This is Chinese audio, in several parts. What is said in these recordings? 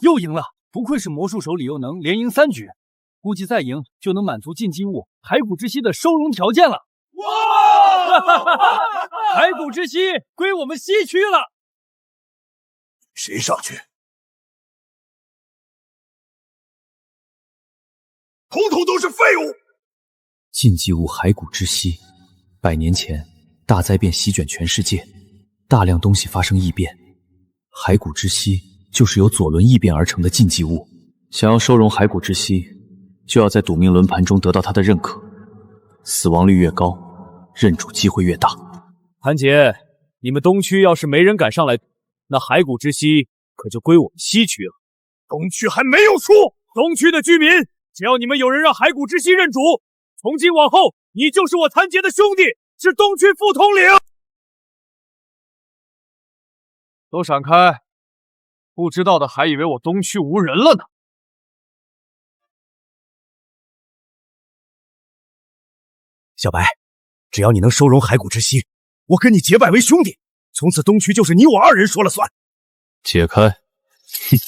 又赢了，不愧是魔术手李又能连赢3局，估计再赢就能满足禁忌物骸骨之息的收容条件了。哇！骸骨之息归我们西区了。谁上去？统统都是废物！禁忌物骸骨之息，100年前大灾变席卷全世界，大量东西发生异变。骸骨之息就是由左轮异变而成的禁忌物，想要收容骸骨之息，就要在赌命轮盘中得到他的认可，死亡率越高，认主机会越大。韩杰，你们东区要是没人敢上来，那骸骨之息可就归我们西区了。东区还没有输，东区的居民，只要你们有人让骸骨之息认主，从今往后，你就是我谭杰的兄弟，是东区副统领。都闪开！不知道的还以为我东区无人了呢。小白，只要你能收容骸骨之息，我跟你结拜为兄弟，从此东区就是你我2人说了算。解开！哼！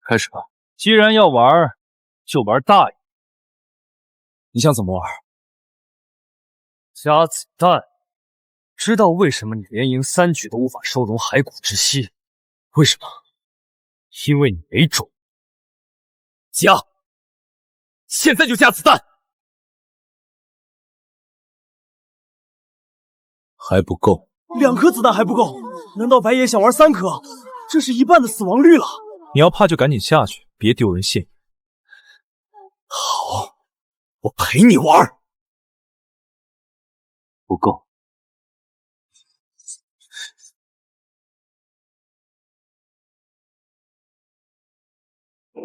开始吧。既然要玩，就玩大一点。你想怎么玩？加子弹。知道为什么你连赢3局都无法收容骸骨之息？为什么？因为你没种。加！现在就加子弹！还不够。2颗子弹还不够？难道白爷想玩3颗？这是1半的死亡率了。你要怕就赶紧下去，别丢人现眼。好，我陪你玩。不够。主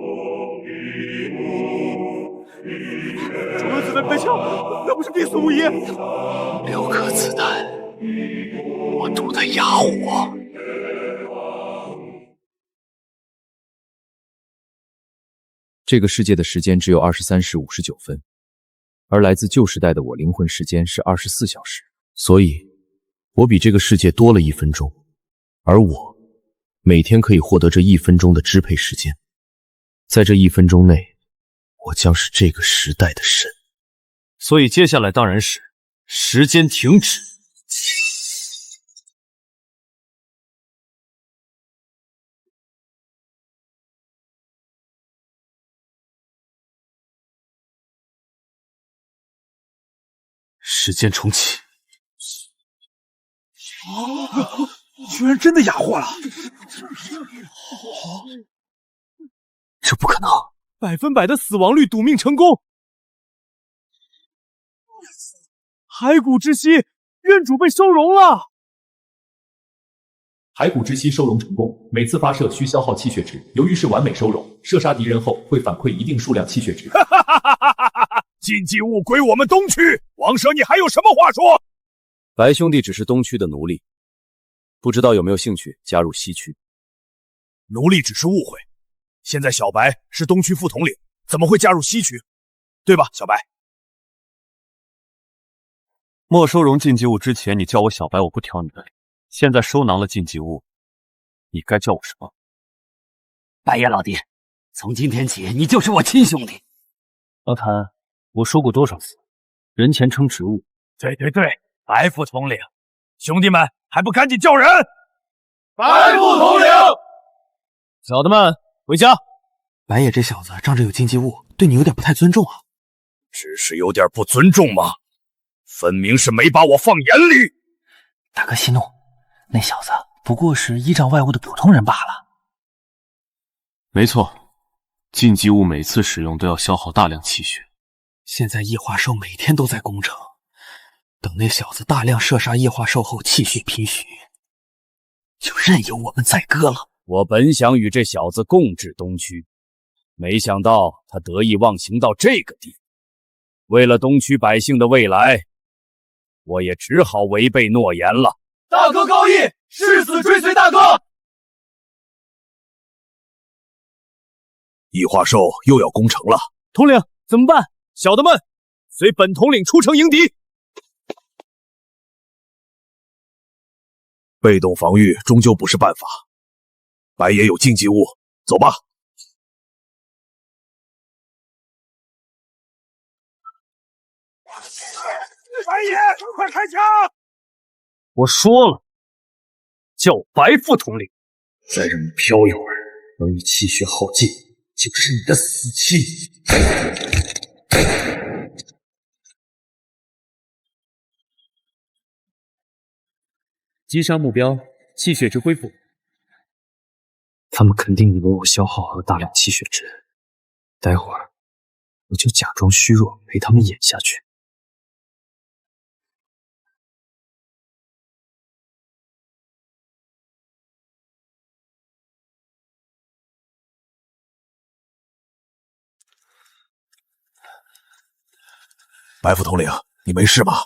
轮子弹开枪，那不是必死无疑。6颗子弹，我赌他哑火。这个世界的时间只有23时59分，而来自旧时代的我灵魂时间是24小时，所以我比这个世界多了1分钟，而我每天可以获得这1分钟的支配时间。在这1分钟内，我将是这个时代的神。所以接下来当然是时间停止。时间重启。居然真的哑火了！这不可能！100%的死亡率，赌命成功！骸骨之息，认主被收容了！骸骨之息收容成功，每次发射需消耗气血值，由于是完美收容，射杀敌人后会反馈一定数量气血值。禁忌物归我们东区，王蛇，你还有什么话说？白兄弟只是东区的奴隶，不知道有没有兴趣加入西区？奴隶只是误会，现在小白是东区副统领，怎么会加入西区？对吧，小白？没收容禁忌物之前，你叫我小白，我不挑你的理。现在收囊了禁忌物，你该叫我什么？白爷老弟，从今天起，你就是我亲兄弟。老谭，我说过多少次，人前称职务。对，白副统领，兄弟们还不赶紧叫人！白副统领，小的们回家。白爷这小子仗着有禁忌物，对你有点不太尊重啊。只是有点不尊重吗？分明是没把我放眼里。大哥息怒，那小子不过是依仗外物的普通人罢了。没错，禁忌物每次使用都要消耗大量气血。现在异化兽每天都在攻城，等那小子大量射杀异化兽后气血贫虚，就任由我们宰割了。我本想与这小子共治东区，没想到他得意忘形到这个地步。为了东区百姓的未来，我也只好违背诺言了。大哥高义，誓死追随大哥。异化兽又要攻城了，统领怎么办？小的们，随本统领出城迎敌。被动防御终究不是办法。白爷有禁忌物，走吧。白爷，快开枪！我说了，叫白副统领。再让你飘一会儿，等你气血耗尽，就是你的死期。击杀目标，气血值恢复。他们肯定以为我消耗了大量气血值，待会儿我就假装虚弱陪他们演下去。白副统领，你没事吧？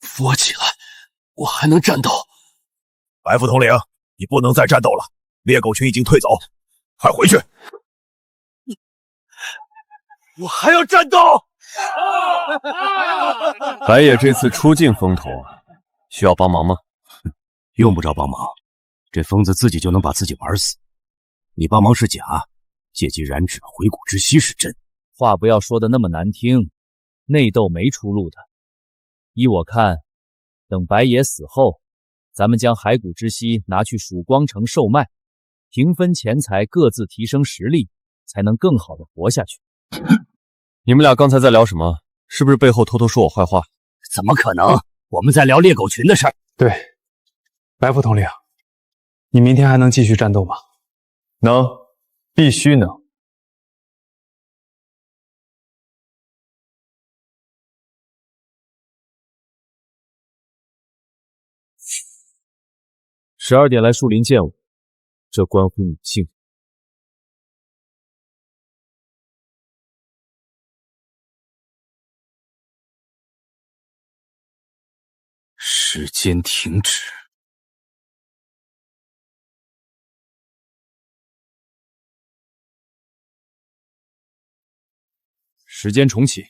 扶我起来，我还能战斗。白副统领，你不能再战斗了，猎狗群已经退走，快回去！我还要战斗！白野这次出尽风头，需要帮忙吗？用不着帮忙，这疯子自己就能把自己玩死。你帮忙是假，借机燃脂回骨之息是真。话不要说的那么难听，内斗没出路的。依我看，等白爷死后，咱们将骸骨之息拿去曙光城售卖，平分钱财，各自提升实力，才能更好的活下去。你们俩刚才在聊什么？是不是背后偷偷说我坏话？怎么可能？我们在聊猎狗群的事儿。对，白副统领，你明天还能继续战斗吗？能，必须能。12点来树林见我，这关乎你性命。时间停止。时间重启。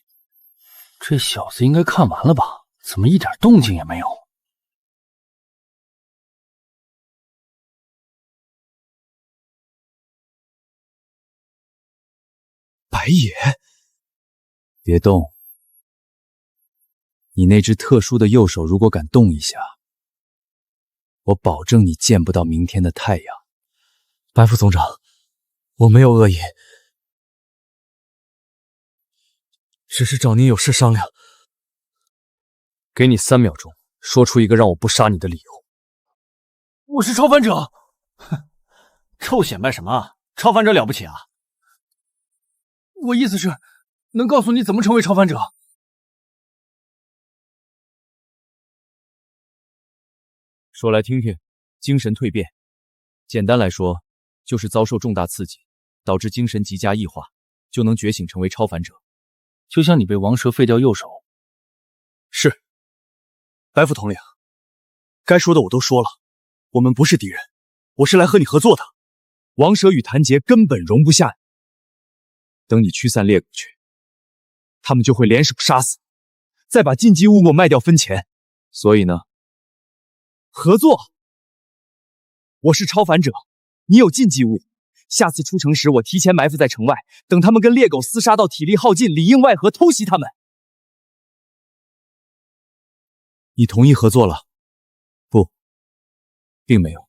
这小子应该看完了吧？怎么一点动静也没有？白野，别动！你那只特殊的右手如果敢动一下，我保证你见不到明天的太阳。白副总长，我没有恶意，只是找您有事商量。给你3秒钟，说出一个让我不杀你的理由。我是超凡者。哼，臭显摆什么？超凡者了不起啊？我意思是，能告诉你怎么成为超凡者？说来听听。精神蜕变，简单来说，就是遭受重大刺激，导致精神极佳异化，就能觉醒成为超凡者。就像你被王蛇废掉右手。是，白副统领，该说的我都说了，我们不是敌人，我是来和你合作的。王蛇与谭杰根本容不下你，等你驱散猎狗群，他们就会联手杀死，再把禁忌物给我卖掉分钱。所以呢，合作。我是超凡者，你有禁忌物，下次出城时我提前埋伏在城外，等他们跟猎狗厮杀到体力耗尽，里应外合偷袭他们。你同意合作了？不，并没有。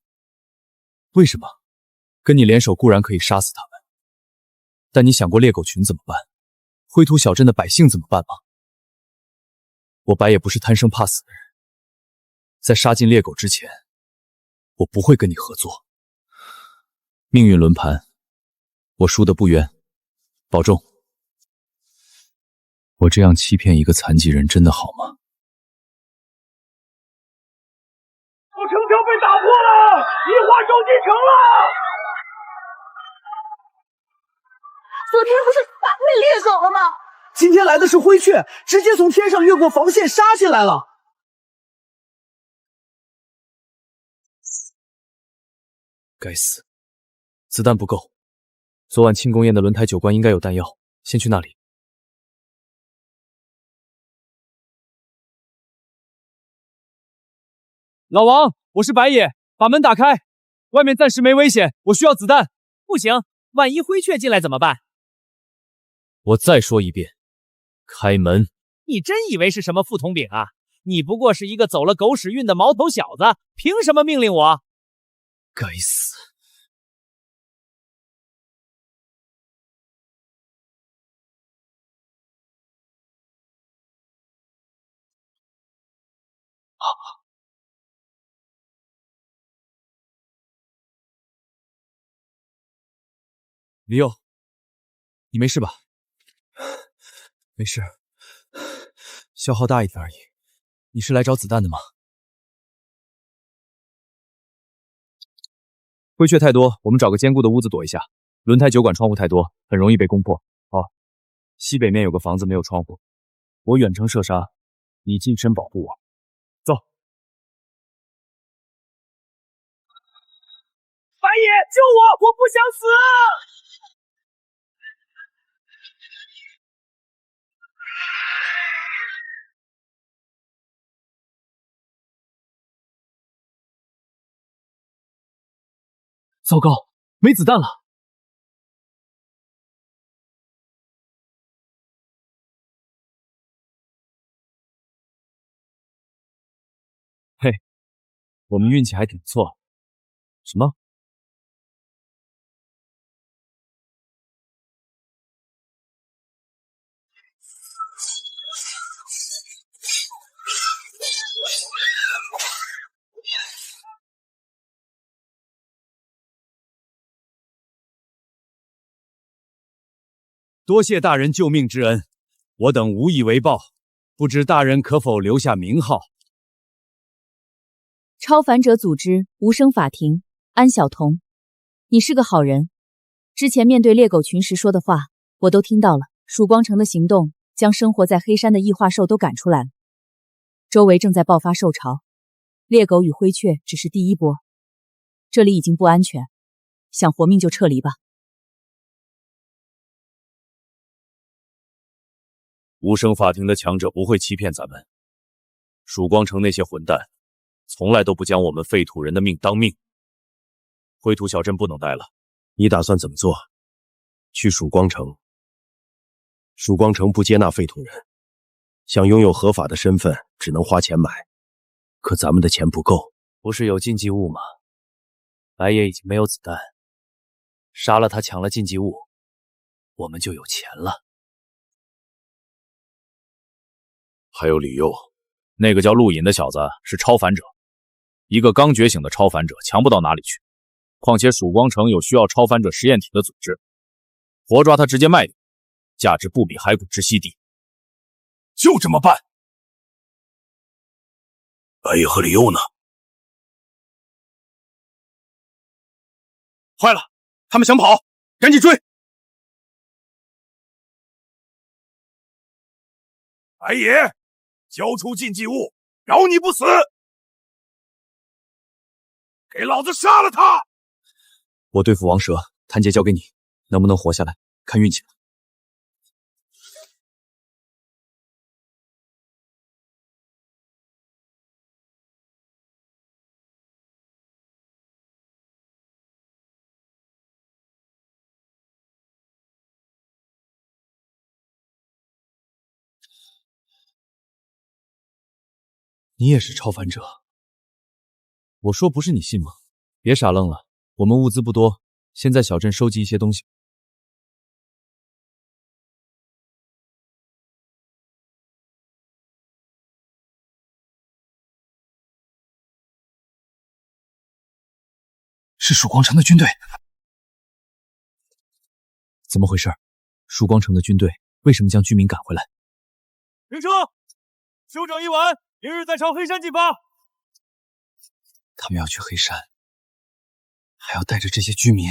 为什么？跟你联手固然可以杀死他们，但你想过猎狗群怎么办？灰土小镇的百姓怎么办吗？我白也不是贪生怕死的人，在杀进猎狗之前，我不会跟你合作。命运轮盘，我输得不冤，保重。我这样欺骗一个残疾人真的好吗？城墙被打破了，异化兽进城了。昨天不是打败猎狗了吗？今天来的是灰雀，直接从天上越过防线杀进来了。该死，子弹不够。昨晚庆功宴的轮台酒馆应该有弹药，先去那里。老王，我是白野，把门打开，外面暂时没危险，我需要子弹。不行，万一灰雀进来怎么办？我再说一遍，开门！你真以为是什么副统领啊？你不过是一个走了狗屎运的毛头小子，凭什么命令我？该死！李佑，你没事吧？没事，消耗大一点而已。你是来找子弹的吗？灰雀太多，我们找个坚固的屋子躲一下。轮胎酒馆窗户太多，很容易被攻破。哦，西北面有个房子没有窗户，我远程射杀，你近身保护我。走。白野，救我！我不想死！糟糕，没子弹了！嘿，我们运气还挺不错。什么？多谢大人救命之恩，我等无以为报，不知大人可否留下名号？超凡者组织无声法庭，安晓彤，你是个好人。之前面对猎狗群时说的话，我都听到了。曙光城的行动将生活在黑山的异化兽都赶出来了，周围正在爆发兽潮，猎狗与灰雀只是第一波，这里已经不安全，想活命就撤离吧。无声法庭的强者不会欺骗咱们，曙光城那些混蛋从来都不将我们废土人的命当命。灰土小镇不能待了，你打算怎么做？去曙光城？曙光城不接纳废土人，想拥有合法的身份只能花钱买，可咱们的钱不够。不是有禁忌物吗？白野已经没有子弹，杀了他抢了禁忌物，我们就有钱了。还有李佑，那个叫陆隐的小子是超凡者，一个刚觉醒的超凡者强不到哪里去。况且曙光城有需要超凡者实验体的组织，活抓他直接卖掉，价值不比骸骨之息低。就这么办。白野和李佑呢？坏了，他们想跑，赶紧追！白野，交出禁忌物，饶你不死！给老子杀了他！我对付王蛇，谭杰交给你，能不能活下来，看运气了。你也是超凡者？我说不是你信吗？别傻愣了，我们物资不多，先在小镇收集一些东西。是曙光城的军队。怎么回事？曙光城的军队为什么将居民赶回来？停车！休整一晚，明日再朝黑山进发。他们要去黑山，还要带着这些居民。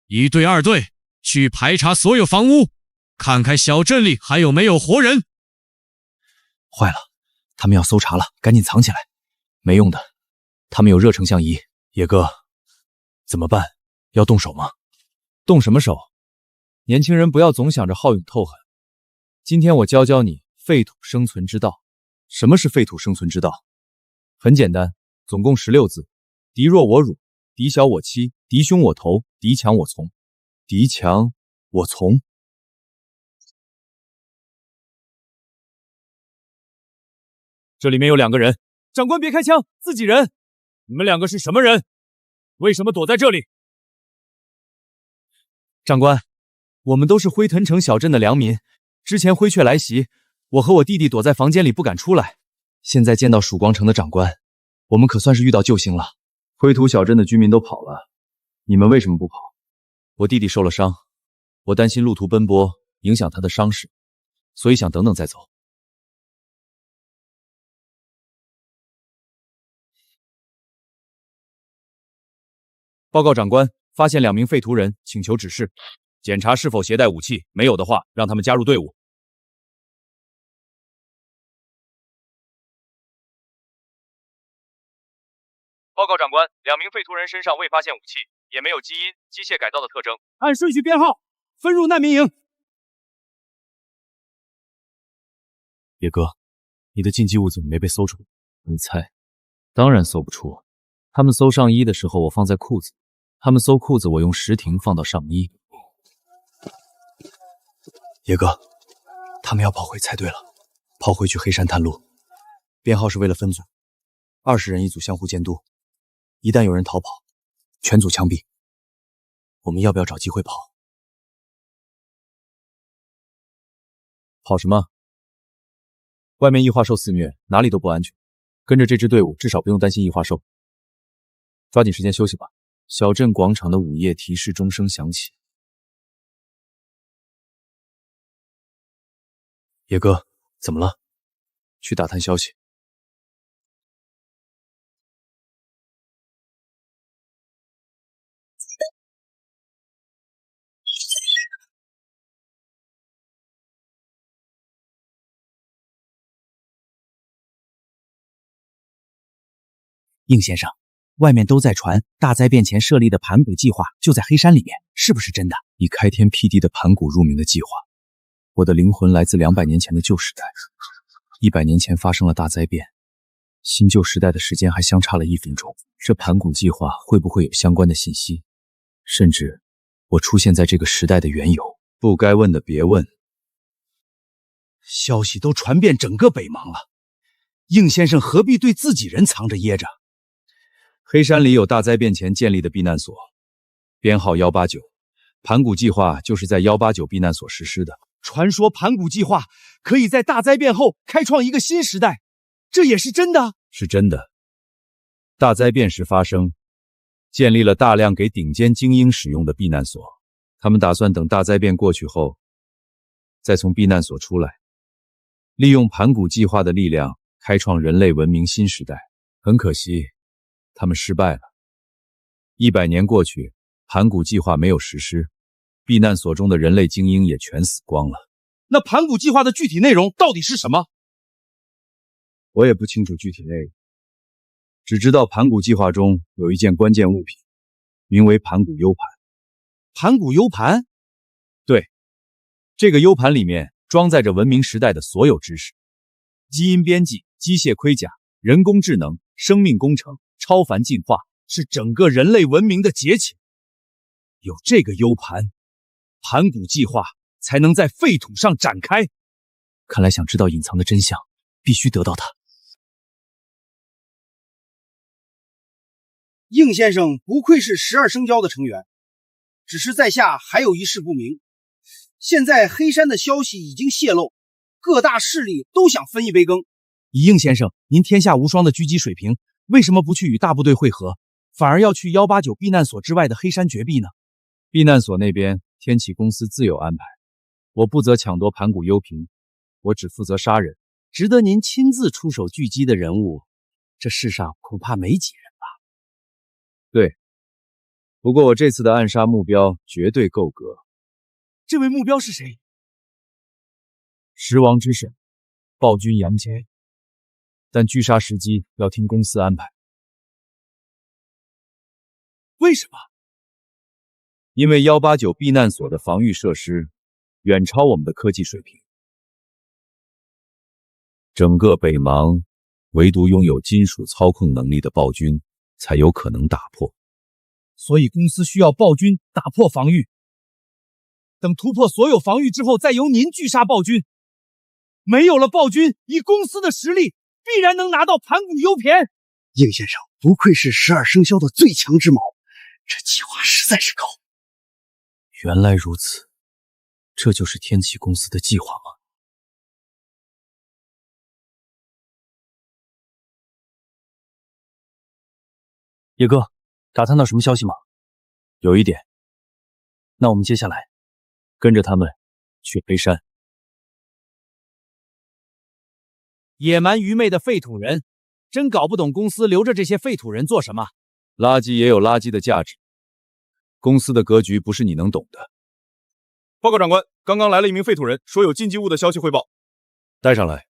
一队、二队去排查所有房屋，看看小镇里还有没有活人。坏了，他们要搜查了，赶紧藏起来。没用的，他们有热成像仪。野哥，怎么办？要动手吗？动什么手？年轻人不要总想着好勇斗狠。今天我教教你废土生存之道。什么是废土生存之道？很简单，总共16字：敌弱我辱，敌小我欺，敌凶我投，敌强我从。敌强我从。这里面有2个人，长官别开枪，自己人。你们2个是什么人？为什么躲在这里？长官，我们都是灰屯城小镇的良民。之前灰雀来袭，我和我弟弟躲在房间里不敢出来。现在见到曙光城的长官，我们可算是遇到救星了。灰土小镇的居民都跑了，你们为什么不跑？我弟弟受了伤，我担心路途奔波影响他的伤势，所以想等等再走。报告长官，发现2名废土人，请求指示。检查是否携带武器，没有的话，让他们加入队伍。报告长官，2名废土人身上未发现武器，也没有基因、机械改造的特征。按顺序编号，分入难民营。野哥，你的禁忌物怎么没被搜出？你猜？当然搜不出。他们搜上衣的时候，我放在裤子；他们搜裤子，我用石庭放到上衣。野哥，他们要跑回猜对了，跑回去黑山探路。编号是为了分组，20人一组，相互监督。一旦有人逃跑，全组枪毙。我们要不要找机会跑？跑什么？外面异化兽肆虐，哪里都不安全。跟着这支队伍，至少不用担心异化兽。抓紧时间休息吧。小镇广场的午夜提示钟声响起。野哥，怎么了？去打探消息。应先生，外面都在传大灾变前设立的盘古计划就在黑山里面，是不是真的？以开天辟地的盘古入名的计划。我的灵魂来自200年前的旧时代，100年前发生了大灾变，新旧时代的时间还相差了1分钟。这盘古计划会不会有相关的信息？甚至我出现在这个时代的缘由？不该问的别问。消息都传遍整个北邙了，应先生何必对自己人藏着掖着？黑山里有大灾变前建立的避难所，编号189，盘古计划就是在189避难所实施的。传说盘古计划可以在大灾变后开创一个新时代，这也是真的？是真的。大灾变时发生，建立了大量给顶尖精英使用的避难所，他们打算等大灾变过去后，再从避难所出来，利用盘古计划的力量开创人类文明新时代。很可惜，他们失败了。100年过去，盘古计划没有实施，避难所中的人类精英也全死光了。那盘古计划的具体内容到底是什么？我也不清楚具体内容，只知道盘古计划中有一件关键物品，名为盘古 U 盘。盘古 U 盘？对，这个 U 盘里面装载着文明时代的所有知识，基因编辑、机械盔甲、人工智能、生命工程、超凡进化，是整个人类文明的结晶。有这个 U 盘，盘古计划才能在废土上展开。看来想知道隐藏的真相，必须得到它。应先生不愧是12生肖的成员，只是在下还有一事不明。现在黑山的消息已经泄露，各大势力都想分一杯羹。以应先生您天下无双的狙击水平，为什么不去与大部队会合，反而要去189避难所之外的黑山绝壁呢？避难所那边天启公司自有安排，我不责抢夺盘古幽瓶，我只负责杀人。值得您亲自出手狙击的人物，这世上恐怕没几人吧？对，不过我这次的暗杀目标绝对够格。这位目标是谁？十王之神，暴君杨戬。但狙杀时机要听公司安排。为什么？因为189避难所的防御设施远超我们的科技水平，整个北邙唯独拥有金属操控能力的暴君才有可能打破。所以公司需要暴君打破防御，等突破所有防御之后，再由您拒杀暴君。没有了暴君，以公司的实力，必然能拿到盘古幽骈。应先生不愧是12生肖的最强之矛，这计划实在是高。原来如此，这就是天启公司的计划吗？野哥，打探到什么消息吗？有一点。那我们接下来跟着他们去黑山。野蛮愚昧的废土人，真搞不懂公司留着这些废土人做什么。垃圾也有垃圾的价值，公司的格局不是你能懂的。报告长官，刚刚来了一名废土人，说有禁忌物的消息汇报。带上来。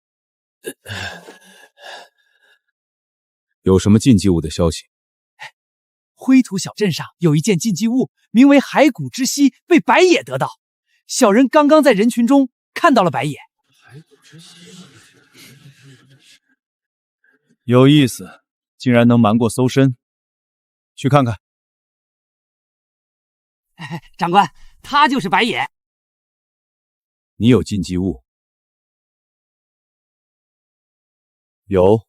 有什么禁忌物的消息？灰土小镇上有一件禁忌物，名为骸骨之息，被白野得到。小人刚刚在人群中看到了白野。有意思，竟然能瞒过搜身。去看看。长官，他就是白野。你有禁忌物？有。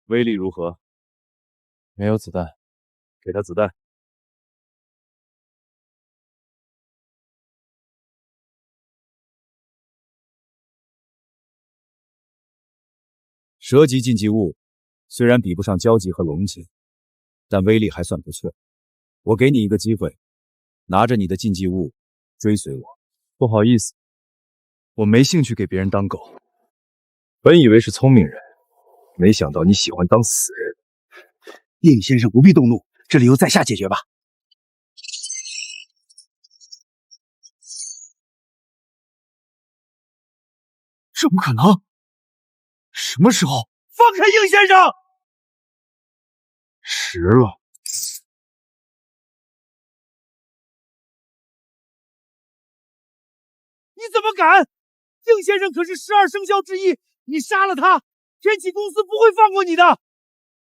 威力如何？没有子弹，给他子弹。蛇级禁忌物虽然比不上蛟级和龙级，但威力还算不错。我给你一个机会，拿着你的禁忌物追随我。不好意思，我没兴趣给别人当狗。本以为是聪明人，没想到你喜欢当死人。应先生不必动怒，这里由在下解决吧。怎么可能？什么时候？放开应先生！迟了。你怎么敢？应先生可是12生肖之一，你杀了他，天启公司不会放过你的。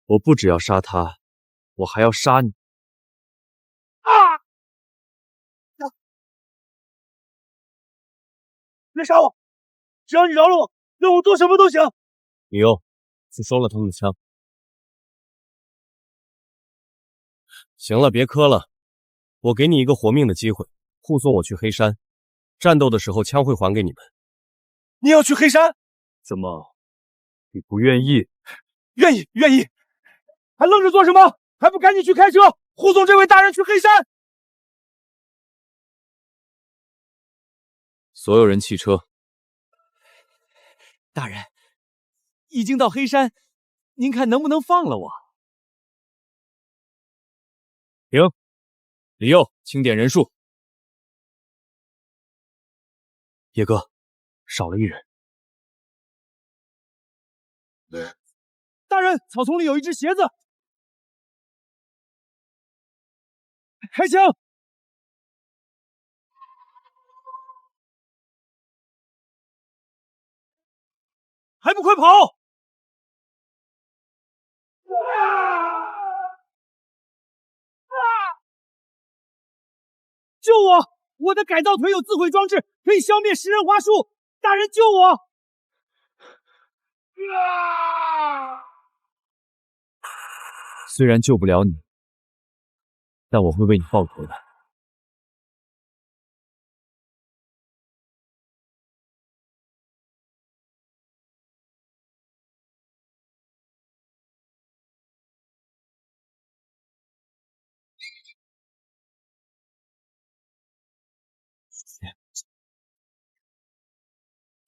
我不只要杀他，我还要杀你！别杀我！只要你饶了我，让我做什么都行。李欧，去收了他们的枪。行了，别磕了，我给你一个活命的机会，护送我去黑山，战斗的时候枪会还给你们。你要去黑山？怎么，你不愿意？愿意，愿意。还愣着做什么？还不赶紧去开车，护送这位大人去黑山！所有人弃车。大人，已经到黑山，您看能不能放了我？停！李佑，清点人数。野哥，少了一人。大人，草丛里有一只鞋子。开枪！还不快跑！救我！我的改造腿有自毁装置，可以消灭食人花树。大人救我！虽然救不了你，但我会为你报仇的。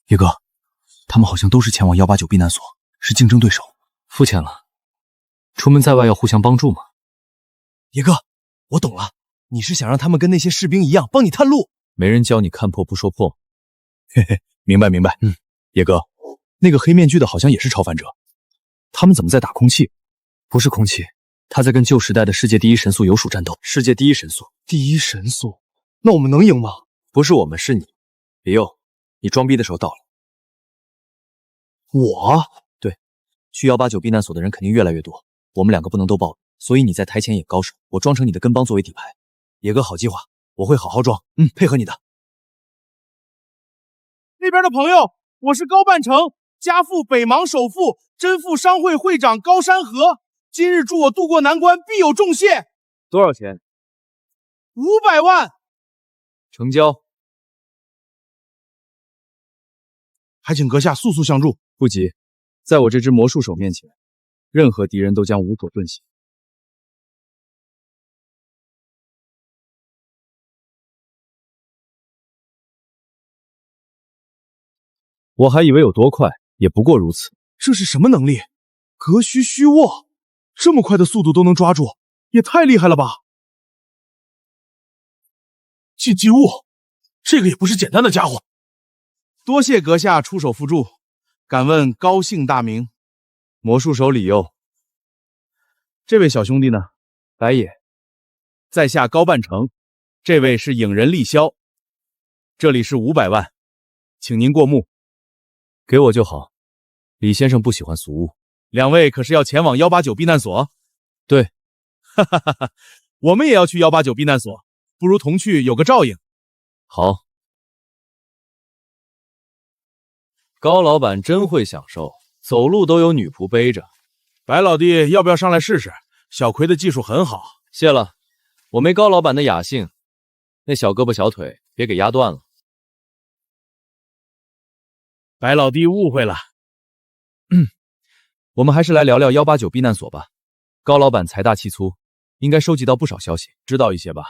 野哥，他们好像都是前往189避难所，是竞争对手。肤浅了，出门在外要互相帮助嘛。野哥，我懂了，你是想让他们跟那些士兵一样帮你探路？没人教你看破不说破。嘿嘿，明白明白。野哥，那个黑面具的好像也是超凡者，他们怎么在打空气？不是空气，他在跟旧时代的世界第一神速有属战斗。世界第一神速，第一神速，那我们能赢吗？不是我们，是你。李佑，你装逼的时候到了。我？对，去189避难所的人肯定越来越多，我们两个不能都暴露，所以你在台前演高手，我装成你的跟帮作为底牌。野哥，好计划，我会好好装，配合你的。那边的朋友，我是高半城，家父北邙首富，真富商会会长高山河。今日助我渡过难关，必有重谢。多少钱？500万。成交。还请阁下速速相助。不急，在我这只魔术手面前，任何敌人都将无所遁形。我还以为有多快，也不过如此。这是什么能力？隔虚虚握，这么快的速度都能抓住，也太厉害了吧！禁忌物，这个也不是简单的家伙。多谢阁下出手辅助，敢问高姓大名？魔术手李佑。这位小兄弟呢？白野。在下高半城，这位是影人厉萧。这里是500万，请您过目。给我就好，李先生不喜欢俗物。两位可是要前往189避难所？对，哈哈哈哈，我们也要去189避难所，不如同去有个照应。好。高老板真会享受，走路都有女仆背着。白老弟，要不要上来试试？小葵的技术很好。谢了，我没高老板的雅兴，那小胳膊小腿别给压断了。白老弟误会了。我们还是来聊聊189避难所吧。高老板财大气粗，应该收集到不少消息，知道一些吧？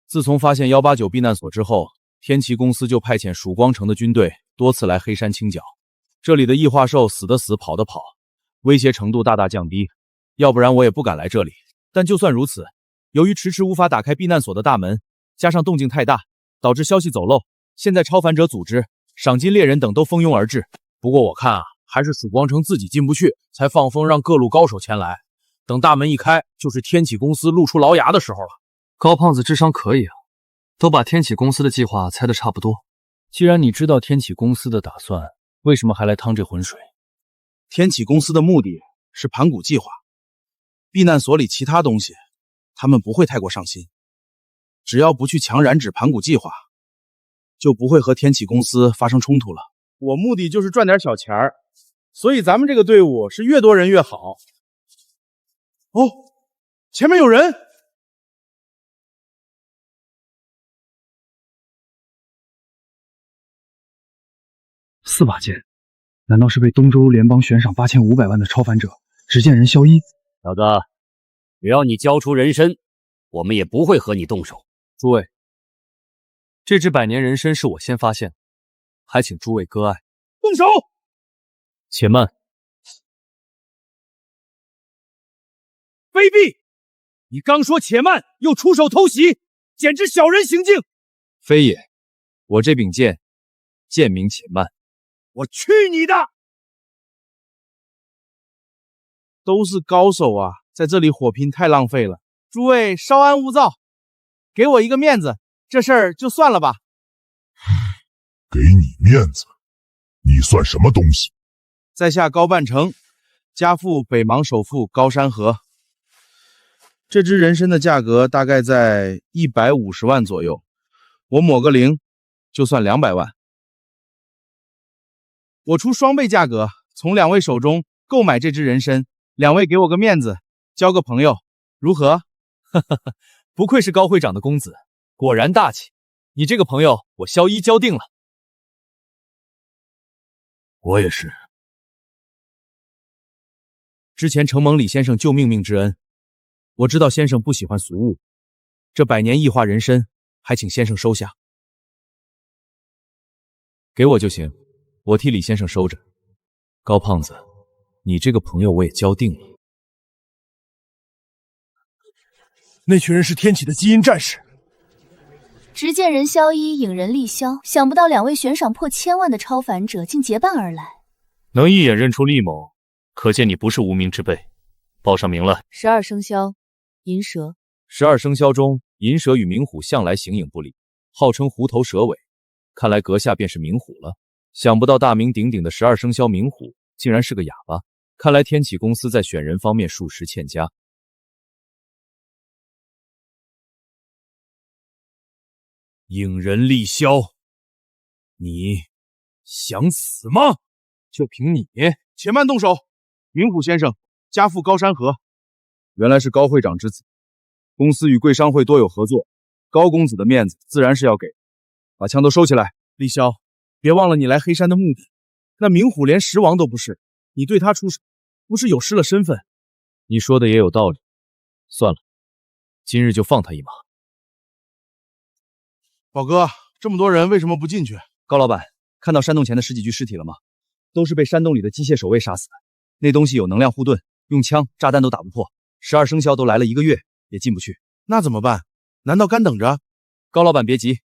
自从发现189避难所之后，天齐公司就派遣曙光城的军队多次来黑山清剿，这里的异化兽死的死，跑的跑，威胁程度大大降低，要不然我也不敢来这里。但就算如此，由于迟迟无法打开避难所的大门，加上动静太大，导致消息走漏，现在超凡者组织、赏金猎人等都蜂拥而至。不过我看啊，还是曙光城自己进不去，才放风让各路高手前来。等大门一开，就是天启公司露出獠牙的时候了。高胖子智商可以啊，都把天启公司的计划猜得差不多。既然你知道天启公司的打算，为什么还来趟这浑水？天启公司的目的是盘古计划，避难所里其他东西，他们不会太过上心。只要不去强染指盘古计划，就不会和天启公司发生冲突了。我目的就是赚点小钱儿，所以咱们这个队伍是越多人越好。哦，前面有人！4把剑，难道是被东周联邦悬赏8500万的超凡者执剑人萧一？小子，只要你交出人参，我们也不会和你动手。诸位，这只百年人参是我先发现的，还请诸位割爱。动手！且慢，卑鄙！你刚说且慢，又出手偷袭，简直小人行径！非也，我这柄剑，剑名且慢。我去你的！都是高手啊，在这里火拼太浪费了。诸位稍安勿躁，给我一个面子，这事儿就算了吧。给你面子？你算什么东西？在下高半城，家父北邙首富高山河。这只人参的价格大概在150万左右，我抹个零，就算200万。我出双倍价格，从两位手中购买这只人参，两位给我个面子，交个朋友，如何？不愧是高会长的公子，果然大气。你这个朋友，我萧一交定了。我也是。之前承蒙李先生救命命之恩，我知道先生不喜欢俗物，这百年异化人参，还请先生收下。给我就行，我替李先生收着。高胖子，你这个朋友我也交定了。那群人是天启的基因战士。执剑人萧一，影人厉萧，想不到两位悬赏破1000万的超凡者竟结伴而来。能一眼认出厉某，可见你不是无名之辈。报上名了。12生肖，银蛇。12生肖中，银蛇与明虎向来形影不离，号称虎头蛇尾。看来阁下便是明虎了。想不到大名鼎鼎的12生肖明虎，竟然是个哑巴。看来天启公司在选人方面属实欠佳。影人厉霄，你想死吗？就凭你？且慢动手！明虎先生家父高山河，原来是高会长之子，公司与贵商会多有合作，高公子的面子自然是要给。把枪都收起来。厉霄，别忘了你来黑山的目的。那明虎连10王都不是，你对他出手，不是有失了身份？你说的也有道理，算了，今日就放他一马。宝哥，这么多人为什么不进去？高老板，看到山洞前的10几具尸体了吗？都是被山洞里的机械守卫杀死的。那东西有能量护盾，用枪炸弹都打不破。12生肖都来了1个月也进不去，那怎么办？难道干等着？高老板别急，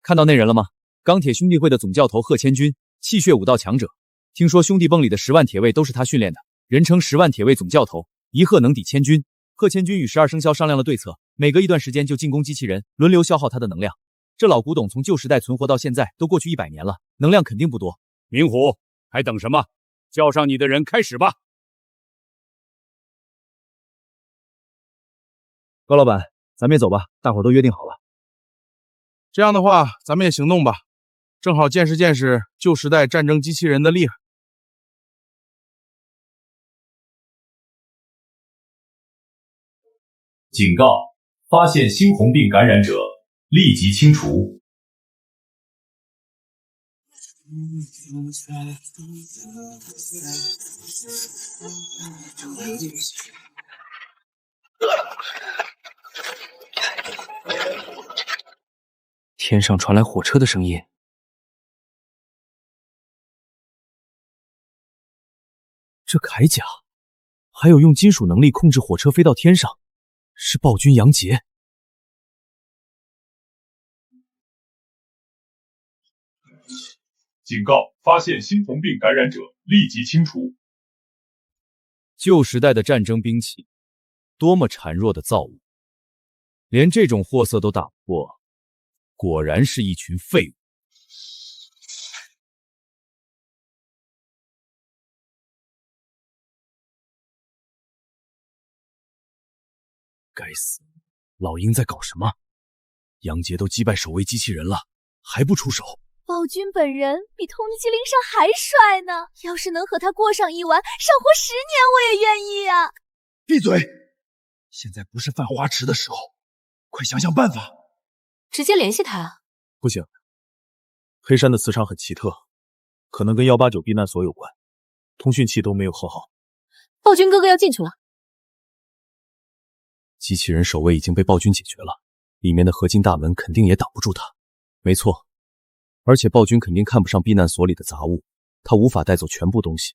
看到那人了吗？钢铁兄弟会的总教头贺千军，气血武道强者。听说兄弟泵里的10万铁卫都是他训练的，人称10万铁卫总教头，一贺能抵千军。贺千军与12生肖商量了对策，每隔一段时间就进攻机器人，轮流消耗他的能量。这老古董从旧时代存活到现在，都过去100年了，能量肯定不多。明虎，还等什么？叫上你的人开始吧。高老板，咱们也走吧，大伙都约定好了。这样的话，咱们也行动吧，正好见识见识旧时代战争机器人的厉害。警告：发现猩红病感染者，立即清除。天上传来火车的声音，这铠甲还有用金属能力控制火车飞到天上，是暴君杨杰。警告：发现猩红病感染者，立即清除。旧时代的战争兵器，多么孱弱的造物，连这种货色都打不过，果然是一群废物。该死，老鹰在搞什么？杨杰都击败守卫机器人了，还不出手？暴君本人比通缉令上还帅呢，要是能和他过上一晚，少活10年我也愿意啊！闭嘴！现在不是犯花痴的时候，快想想办法。直接联系他啊！不行，黑山的磁场很奇特，可能跟189避难所有关，通讯器都没有和好。暴君哥哥要进去了。机器人守卫已经被暴君解决了，里面的合金大门肯定也挡不住他。没错。而且暴君肯定看不上避难所里的杂物，他无法带走全部东西，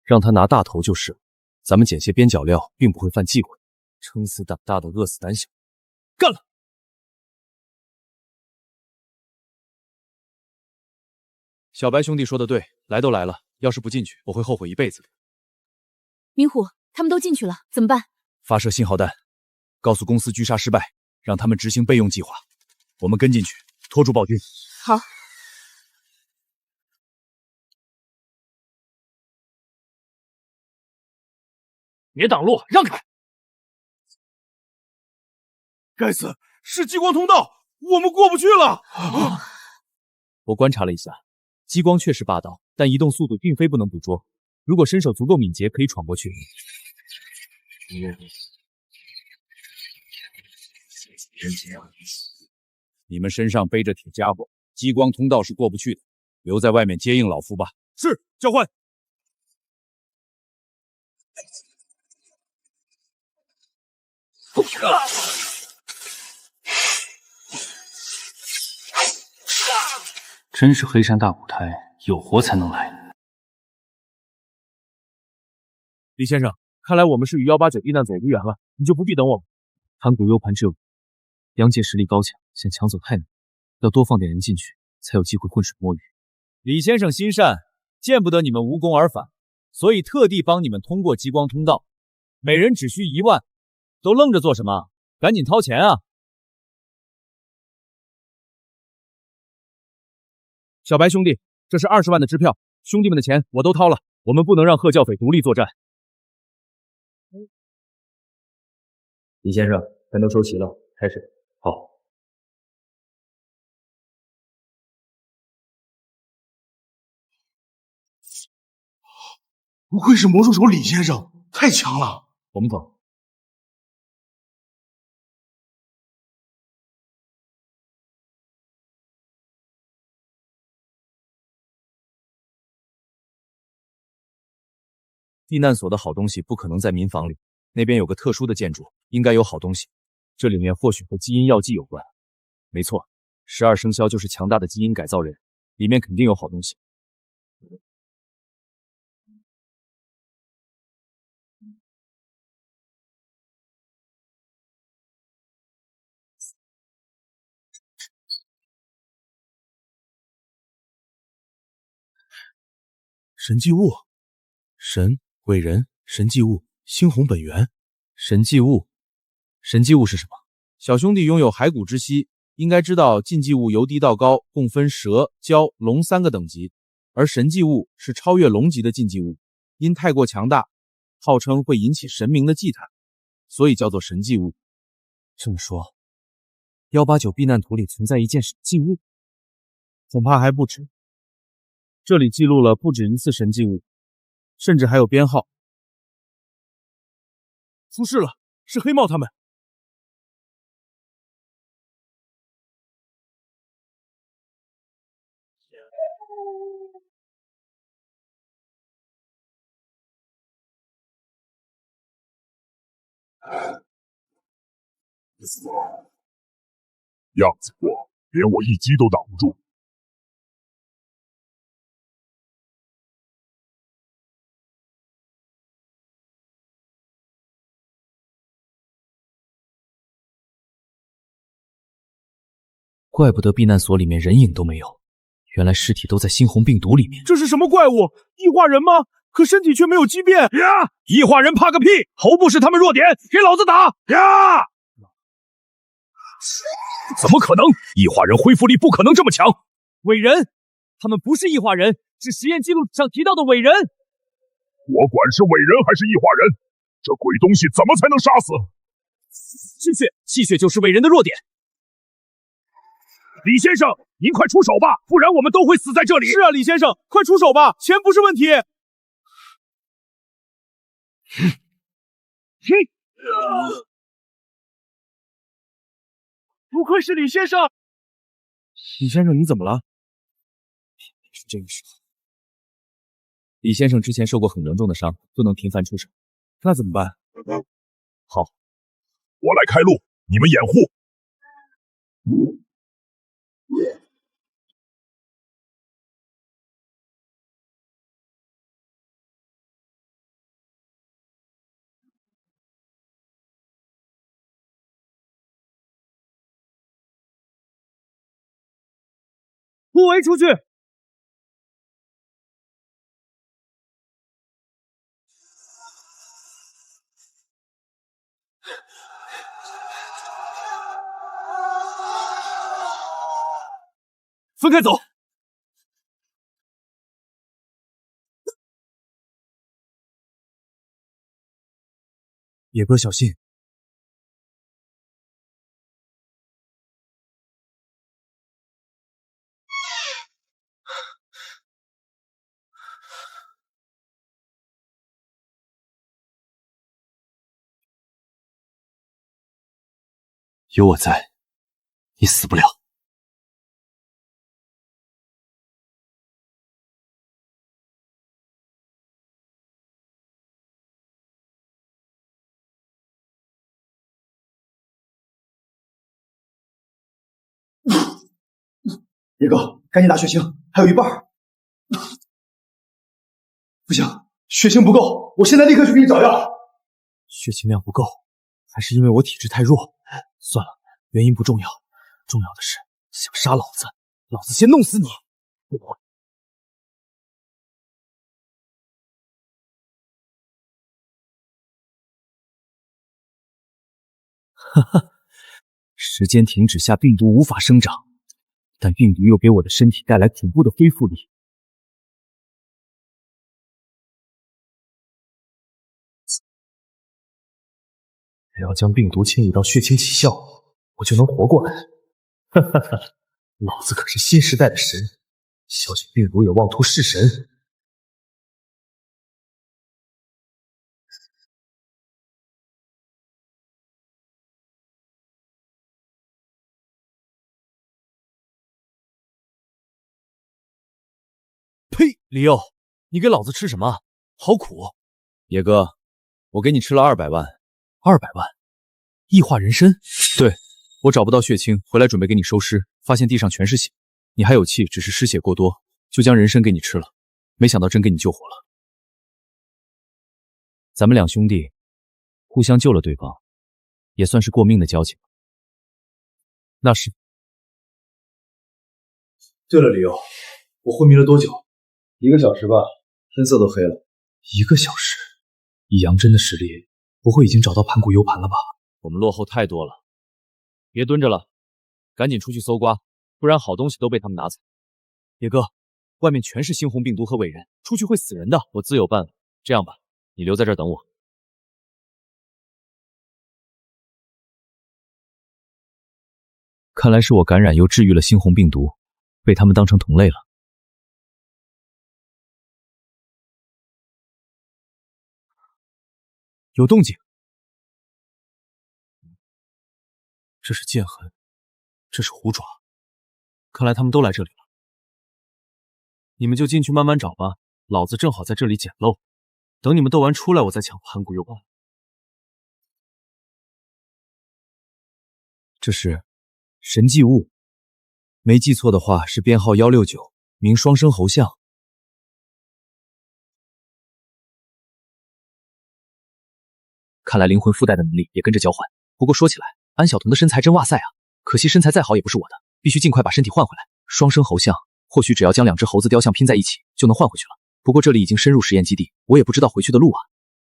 让他拿大头就是了。咱们捡些边角料，并不会犯忌讳。撑死胆大的，饿死胆小。干了！小白兄弟说的对，来都来了，要是不进去，我会后悔一辈子的。明虎，他们都进去了，怎么办？发射信号弹，告诉公司狙杀失败，让他们执行备用计划。我们跟进去，拖住暴君。好。别挡路，让开！该死，是激光通道，我们过不去了！我观察了一下，激光确实霸道，但移动速度并非不能捕捉。如果身手足够敏捷，可以闯过去。你们身上背着铁家伙，激光通道是过不去的，留在外面接应老夫吧。是，教官。真是黑山大舞台，有活才能来。李先生，看来我们是与189避难所无缘了，你就不必等我们。盘古 U 盘只有杨杰实力高强，想抢走太难，要多放点人进去，才有机会浑水摸鱼。李先生心善，见不得你们无功而返，所以特地帮你们通过激光通道。每人只需1万，都愣着做什么？赶紧掏钱啊！小白兄弟，这是20万的支票，兄弟们的钱我都掏了，我们不能让贺教匪独立作战。李先生，全都收齐了，开始。好。不愧是魔术手李先生，太强了。我们走。避难所的好东西不可能在民房里，那边有个特殊的建筑，应该有好东西。这里面或许和基因药剂有关。没错，12生肖就是强大的基因改造人，里面肯定有好东西。神迹物，神伟人，神迹物，猩红本源，神迹物，神迹物是什么？小兄弟拥有骸骨之息，应该知道禁忌物由低到高共分蛇、蛟、龙3个等级，而神迹物是超越龙级的禁忌物，因太过强大，号称会引起神明的祭坛，所以叫做神迹物。这么说，189避难图里存在一件神迹物，恐怕还不止。这里记录了不止一次神迹物，甚至还有编号。出事了，是黑帽他们。样子过，连我一击都挡不住。怪不得避难所里面人影都没有，原来尸体都在猩红病毒里面。这是什么怪物？异化人吗？可身体却没有畸变呀！异化人怕个屁！头部是他们弱点，给老子打呀！怎么可能？异化人恢复力不可能这么强。伟人，他们不是异化人，是实验记录上提到的伟人。我管是伟人还是异化人，这鬼东西怎么才能杀死？气血就是伟人的弱点。李先生，您快出手吧，不然我们都会死在这里。是啊，李先生，快出手吧，钱不是问题。不愧是李先生。李先生，你怎么了？是这个时候，李先生之前受过很严重的伤，不能频繁出手。那怎么办？好，我来开路，你们掩护。突围出去！分开走！野哥，小心！有我在，你死不了。野哥，赶紧打血清，还有一半。不行，血清不够，我现在立刻去给你找药。血清量不够，还是因为我体质太弱？算了，原因不重要，重要的是想杀老子，老子先弄死你！哈哈，时间停止下，病毒无法生长，但病毒又给我的身体带来恐怖的恢复力。只要将病毒迁移到血清起效，我就能活过来。哈哈哈，老子可是新时代的神，小小病毒也妄图弑神。呸！李佑，你给老子吃什么？好苦！野哥，我给你吃了200万。200万？异化人参？对，我找不到血清，回来准备给你收尸，发现地上全是血，你还有气，只是失血过多，就将人参给你吃了，没想到真给你救活了。咱们两兄弟互相救了对方，也算是过命的交情。那是。对了，李佑，我昏迷了多久？1个小时吧，天色都黑了。1个小时？以杨真的实力，不会已经找到盘古 U 盘了吧？我们落后太多了，别蹲着了，赶紧出去搜刮，不然好东西都被他们拿走。野哥，外面全是猩红病毒和伟人，出去会死人的。我自有办法。这样吧，你留在这儿等我。看来是我感染又治愈了猩红病毒，被他们当成同类了。有动静。这是剑痕，这是虎爪，看来他们都来这里了。你们就进去慢慢找吧，老子正好在这里捡漏，等你们斗完出来，我再抢盘古 U 盘。这是神迹物，没记错的话是编号169，名双生猴像。看来灵魂附带的能力也跟着交换。不过说起来，安晓彤的身材真哇塞啊！可惜身材再好也不是我的，必须尽快把身体换回来。双生猴像，或许只要将2只猴子雕像拼在一起，就能换回去了。不过这里已经深入实验基地，我也不知道回去的路啊。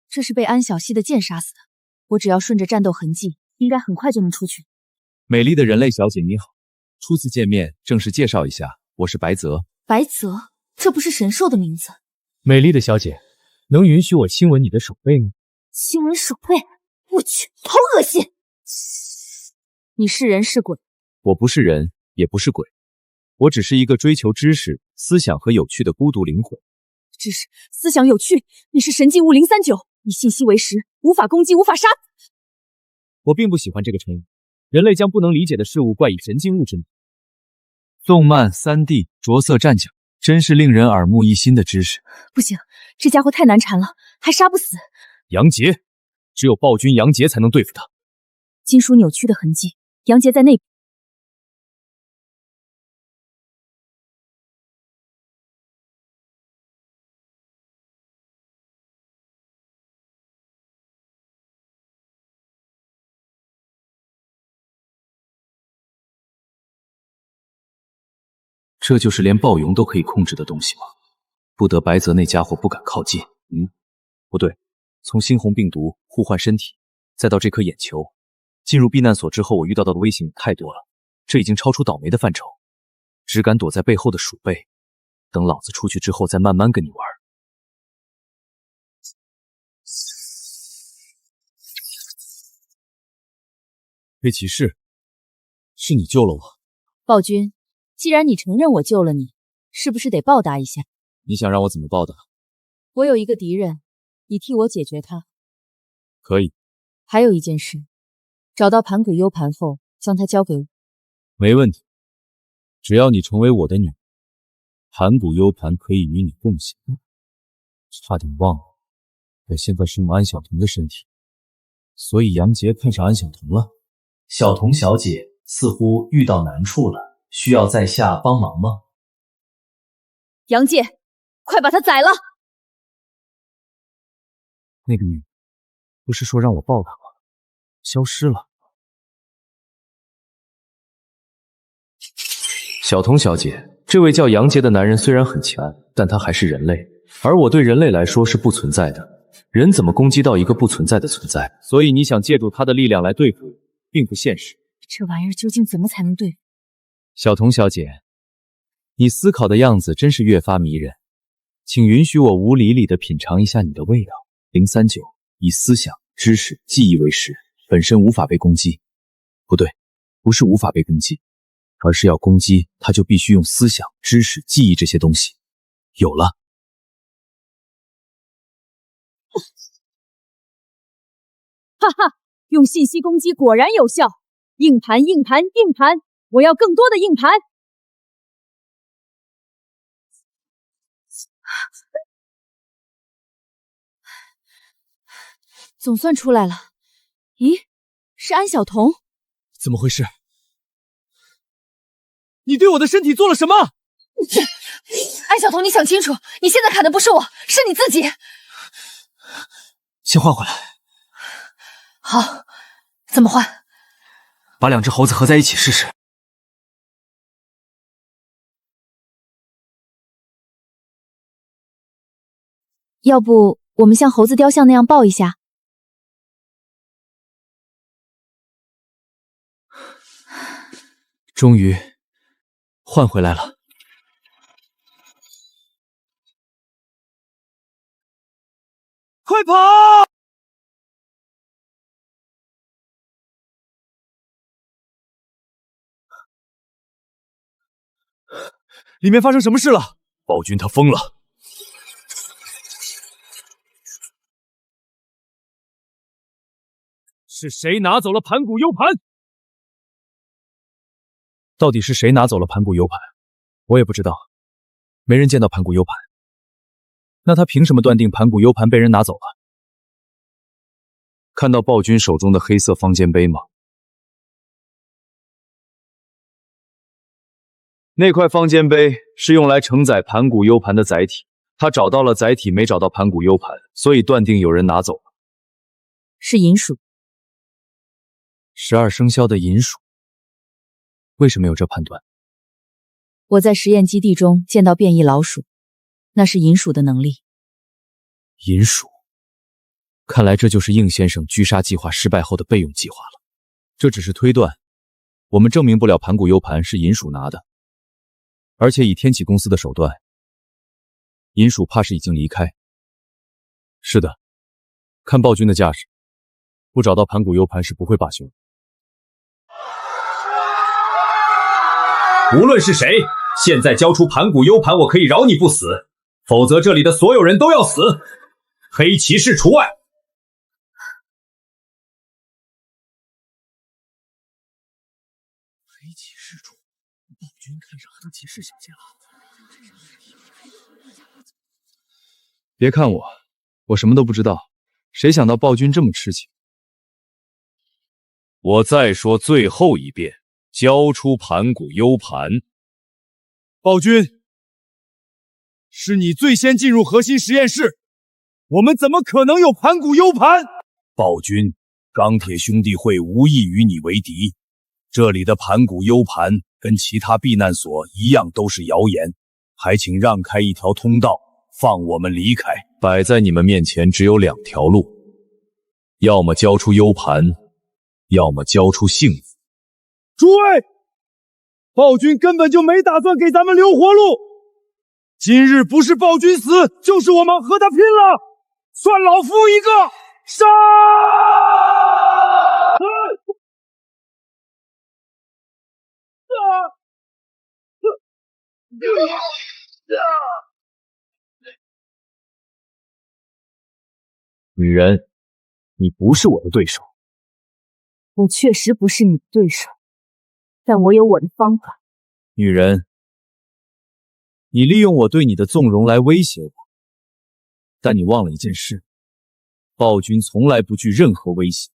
这是被安小溪的剑杀死的，我只要顺着战斗痕迹，应该很快就能出去。美丽的人类小姐你好，初次见面，正式介绍一下，我是白泽。白泽，这不是神兽的名字。美丽的小姐，能允许我亲吻你的手背吗？亲吻手背？我去，好恶心！你是人是鬼？我不是人，也不是鬼，我只是一个追求知识、思想和有趣的孤独灵魂。知识、思想有趣？你是神迹物039，以信息为食，无法攻击，无法杀。我并不喜欢这个成语。人类将不能理解的事物冠以神经物之名。动漫、3D、着色战甲，真是令人耳目一新的知识。不行，这家伙太难缠了，还杀不死。杨杰，只有暴君杨杰才能对付他。金属扭曲的痕迹，杨杰在那边。这就是连暴龙都可以控制的东西吗？不得白泽那家伙不敢靠近。不对，从猩红病毒互换身体，再到这颗眼球，进入避难所之后，我遇到的危险太多了，这已经超出倒霉的范畴。只敢躲在背后的鼠辈，等老子出去之后再慢慢跟你玩。黑骑士，是你救了我。暴君，既然你承认我救了你，是不是得报答一下？你想让我怎么报答？我有一个敌人，你替我解决他。可以。还有一件事，找到盘古 U 盘后，将它交给我。没问题，只要你成为我的女人，盘古 U 盘可以与你共享。差点忘了，我现在是用安晓彤的身体，所以杨杰看上安晓彤了。小彤小姐似乎遇到难处了，需要在下帮忙吗？杨介，快把他宰了！那个女人不是说让我报答吗？消失了。小彤小姐，这位叫杨杰的男人虽然很强，但他还是人类，而我对人类来说是不存在的。人怎么攻击到一个不存在的存在？所以你想借助他的力量来对付我，并不现实。这玩意儿究竟怎么才能对付？小童小姐，你思考的样子真是越发迷人，请允许我无理地品尝一下你的味道。039，以思想、知识、记忆为食，本身无法被攻击。不对，不是无法被攻击，而是要攻击它就必须用思想、知识、记忆这些东西。有了。哈哈，用信息攻击果然有效。硬盘，硬盘，硬盘，我要更多的硬盘。总算出来了。咦，是安晓彤？怎么回事？你对我的身体做了什么？安晓彤，你想清楚，你现在砍的不是我，是你自己。先换回来。好，怎么换？把2只猴子合在一起试试。要不我们像猴子雕像那样抱一下？终于换回来了。快跑！里面发生什么事了？暴君他疯了。是谁拿走了盘古 U 盘？到底是谁拿走了盘古 U 盘？我也不知道，没人见到盘古 U 盘。那他凭什么断定盘古 U 盘被人拿走了？看到暴君手中的黑色方尖碑吗？那块方尖碑是用来承载盘古 U 盘的载体，他找到了载体，没找到盘古 U 盘，所以断定有人拿走了。是银鼠。12生肖的银鼠。为什么有这判断？我在实验基地中见到变异老鼠，那是银鼠的能力。银鼠，看来这就是应先生狙杀计划失败后的备用计划了。这只是推断，我们证明不了盘古 U 盘是银鼠拿的。而且以天启公司的手段，银鼠怕是已经离开。是的，看暴君的架势，不找到盘古 U 盘是不会罢休。无论是谁，现在交出盘古 U 盘，我可以饶你不死，否则这里的所有人都要死，黑骑士除外。黑骑士主，暴君看上黑骑士小姐了。别看我，我什么都不知道，谁想到暴君这么痴情？我再说最后一遍。交出盘古 U 盘！暴君，是你最先进入核心实验室，我们怎么可能有盘古 U 盘？暴君，钢铁兄弟会无意与你为敌，这里的盘古 U 盘跟其他避难所一样都是谣言，还请让开一条通道，放我们离开。摆在你们面前只有2条路，要么交出 U 盘，要么交出幸福。诸位，暴君根本就没打算给咱们留活路。今日不是暴君死，就是我们和他拼了，算老夫一个！杀！女人，你不是我的对手。我确实不是你的对手。但我有我的方法。女人，你利用我对你的纵容来威胁我，但你忘了一件事，暴君从来不惧任何威胁。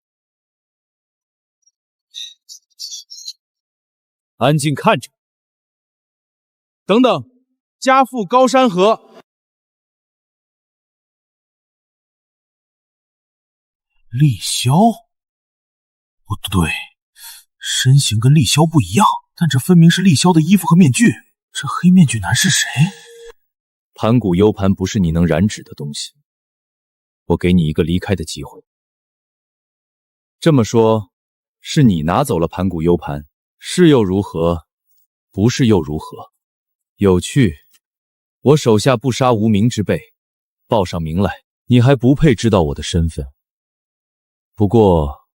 安静看着。等等，家父高山河。厉萧？不对。身形跟厉萧不一样，但这分明是厉萧的衣服和面具。这黑面具男是谁？盘古 U 盘不是你能染指的东西，我给你一个离开的机会。这么说，是你拿走了盘古 U 盘，是又如何？不是又如何？有趣，我手下不杀无名之辈，报上名来，你还不配知道我的身份。不过，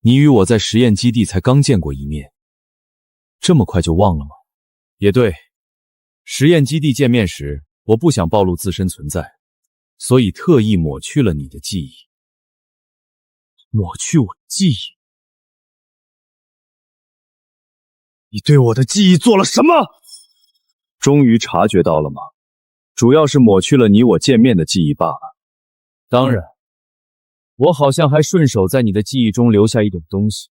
你与我在实验基地才刚见过一面，这么快就忘了吗？也对，实验基地见面时，我不想暴露自身存在，所以特意抹去了你的记忆。抹去我的记忆？你对我的记忆做了什么？终于察觉到了吗？主要是抹去了你我见面的记忆罢了。当然，我好像还顺手在你的记忆中留下一种东西。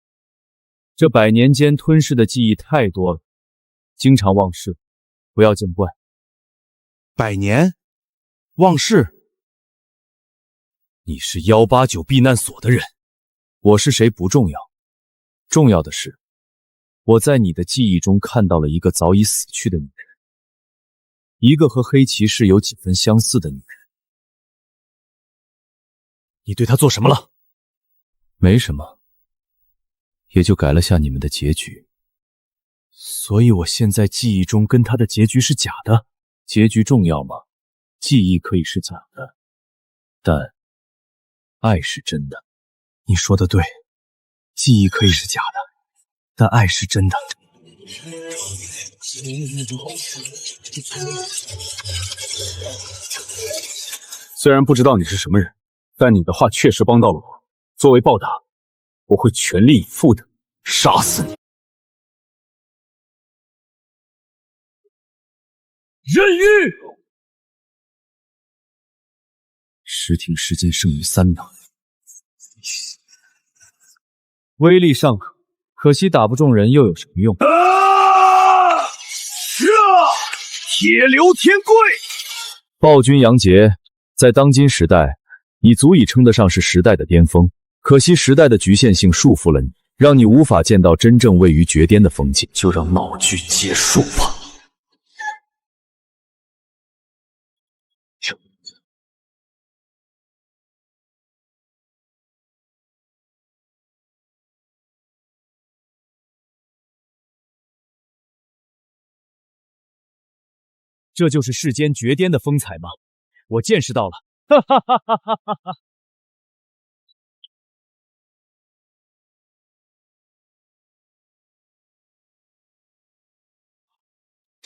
这100年间吞噬的记忆太多了，经常忘事，不要见怪。100年？忘事？你是189避难所的人，我是谁不重要，重要的是，我在你的记忆中看到了一个早已死去的女人，一个和黑骑士有几分相似的女人。你对她做什么了？没什么，也就改了下你们的结局。所以我现在记忆中跟她的结局是假的。结局重要吗？记忆可以是假的，但爱是真的。你说的对，记忆可以是假的，但爱是真的。虽然不知道你是什么人，但你的话确实帮到了我。作为报答，我会全力以赴的杀死你。人鱼！时停时间剩余3秒，威力尚可，可惜打不中人又有什么用？铁流天龟！暴君杨杰在当今时代已足以称得上是时代的巅峰，可惜时代的局限性束缚了你，让你无法见到真正位于绝巅的风景。就让闹剧结束吧。这就是世间绝巅的风采吗？我见识到了，哈哈哈哈哈哈哈！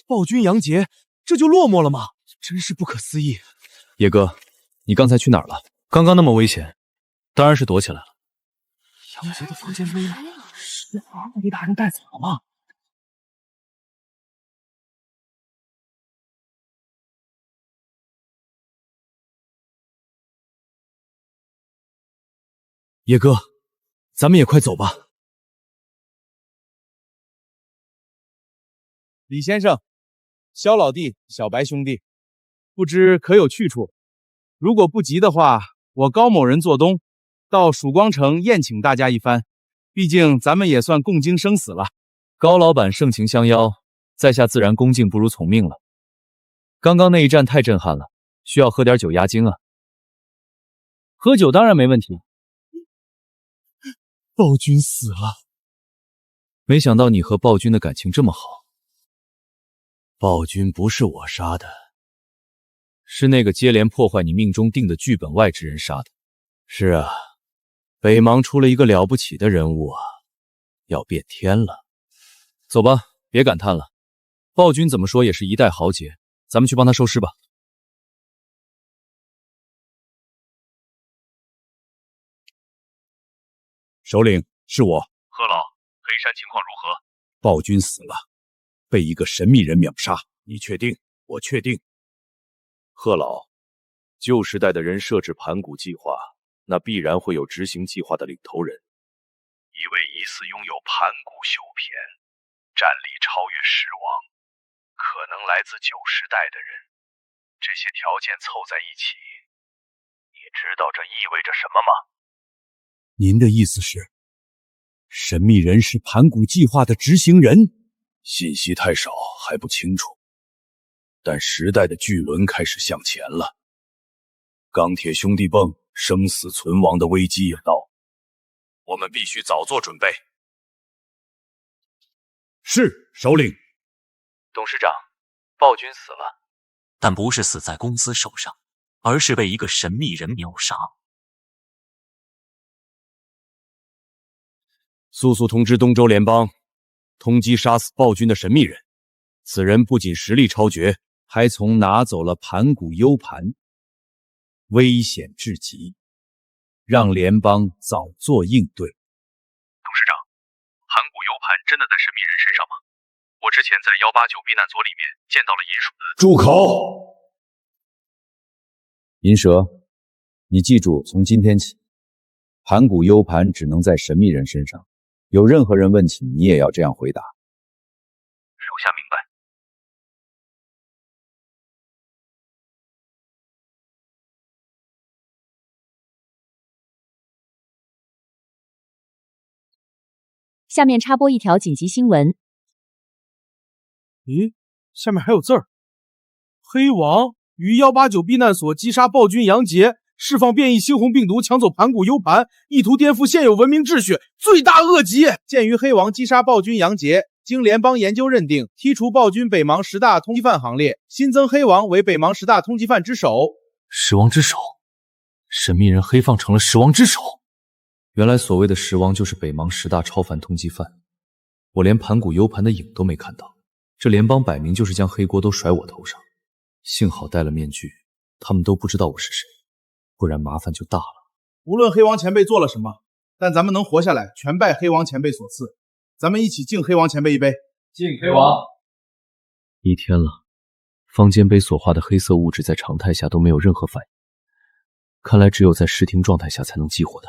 暴君杨杰这就落寞了吗？真是不可思议。野哥，你刚才去哪儿了？刚刚那么危险，当然是躲起来了。杨杰的房间没了，是把李大人带走了吗？野哥，咱们也快走吧。李先生，肖老弟，小白兄弟，不知可有去处？如果不急的话，我高某人做东，到曙光城宴请大家一番。毕竟咱们也算共经生死了。高老板盛情相邀，在下自然恭敬不如从命了。刚刚那一战太震撼了，需要喝点酒压惊啊。喝酒当然没问题。暴君死了，没想到你和暴君的感情这么好。暴君不是我杀的，是那个接连破坏你命中定的剧本外之人杀的。是啊，北邙出了一个了不起的人物啊，要变天了。走吧，别感叹了。暴君怎么说也是一代豪杰，咱们去帮他收尸吧。首领，是我。贺老，黑山情况如何？暴君死了，被一个神秘人秒杀。你确定？我确定。贺老，旧时代的人设置盘古计划，那必然会有执行计划的领头人。一位疑似拥有盘古修篇，战力超越狮王，可能来自旧时代的人。这些条件凑在一起，你知道这意味着什么吗？您的意思是，神秘人是盘古计划的执行人？信息太少，还不清楚。但时代的巨轮开始向前了，钢铁兄弟泵生死存亡的危机也到，我们必须早做准备。是，首领。董事长，暴君死了，但不是死在公司手上，而是被一个神秘人秒杀。速速通知东周联邦，通缉杀死暴君的神秘人。此人不仅实力超绝，还从拿走了盘古 U 盘，危险至极，让联邦早做应对。董事长，盘古 U 盘真的在神秘人身上吗？我之前在189避难所里面见到了银鼠的。住口！银蛇，你记住，从今天起，盘古 U 盘只能在神秘人身上。有任何人问起，你也要这样回答。属下明白。下面插播一条紧急新闻。咦，下面还有字儿。黑王于189避难所击杀暴君杨杰，释放变异猩红病毒，抢走盘古 U 盘，意图颠覆现有文明秩序，罪大恶极。鉴于黑王击杀暴君杨杰，经联邦研究认定，剔除暴君北邙10大通缉犯行列，新增黑王为北邙10大通缉犯之首。十王之首，神秘人黑放成了十王之首。原来所谓的十王就是北邙10大超凡通缉犯，我连盘古 U 盘的影都没看到，这联邦摆明就是将黑锅都甩我头上。幸好戴了面具，他们都不知道我是谁，不然麻烦就大了。无论黑王前辈做了什么，但咱们能活下来，全拜黑王前辈所赐。咱们一起敬黑王前辈一杯。敬黑王。1天了，方尖碑所化的黑色物质在常态下都没有任何反应，看来只有在失停状态下才能激活它。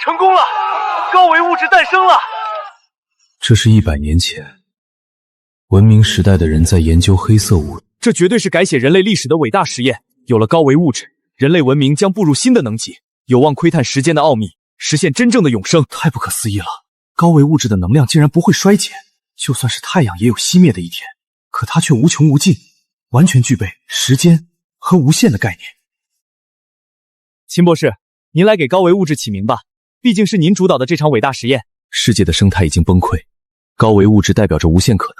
成功了，高维物质诞生了。这是100年前文明时代的人在研究黑色物质，这绝对是改写人类历史的伟大实验。有了高维物质，人类文明将步入新的能级，有望窥探时间的奥秘，实现真正的永生。太不可思议了！高维物质的能量竟然不会衰减，就算是太阳也有熄灭的一天，可它却无穷无尽，完全具备时间和无限的概念。秦博士，您来给高维物质起名吧。毕竟是您主导的这场伟大实验。世界的生态已经崩溃，高维物质代表着无限可能，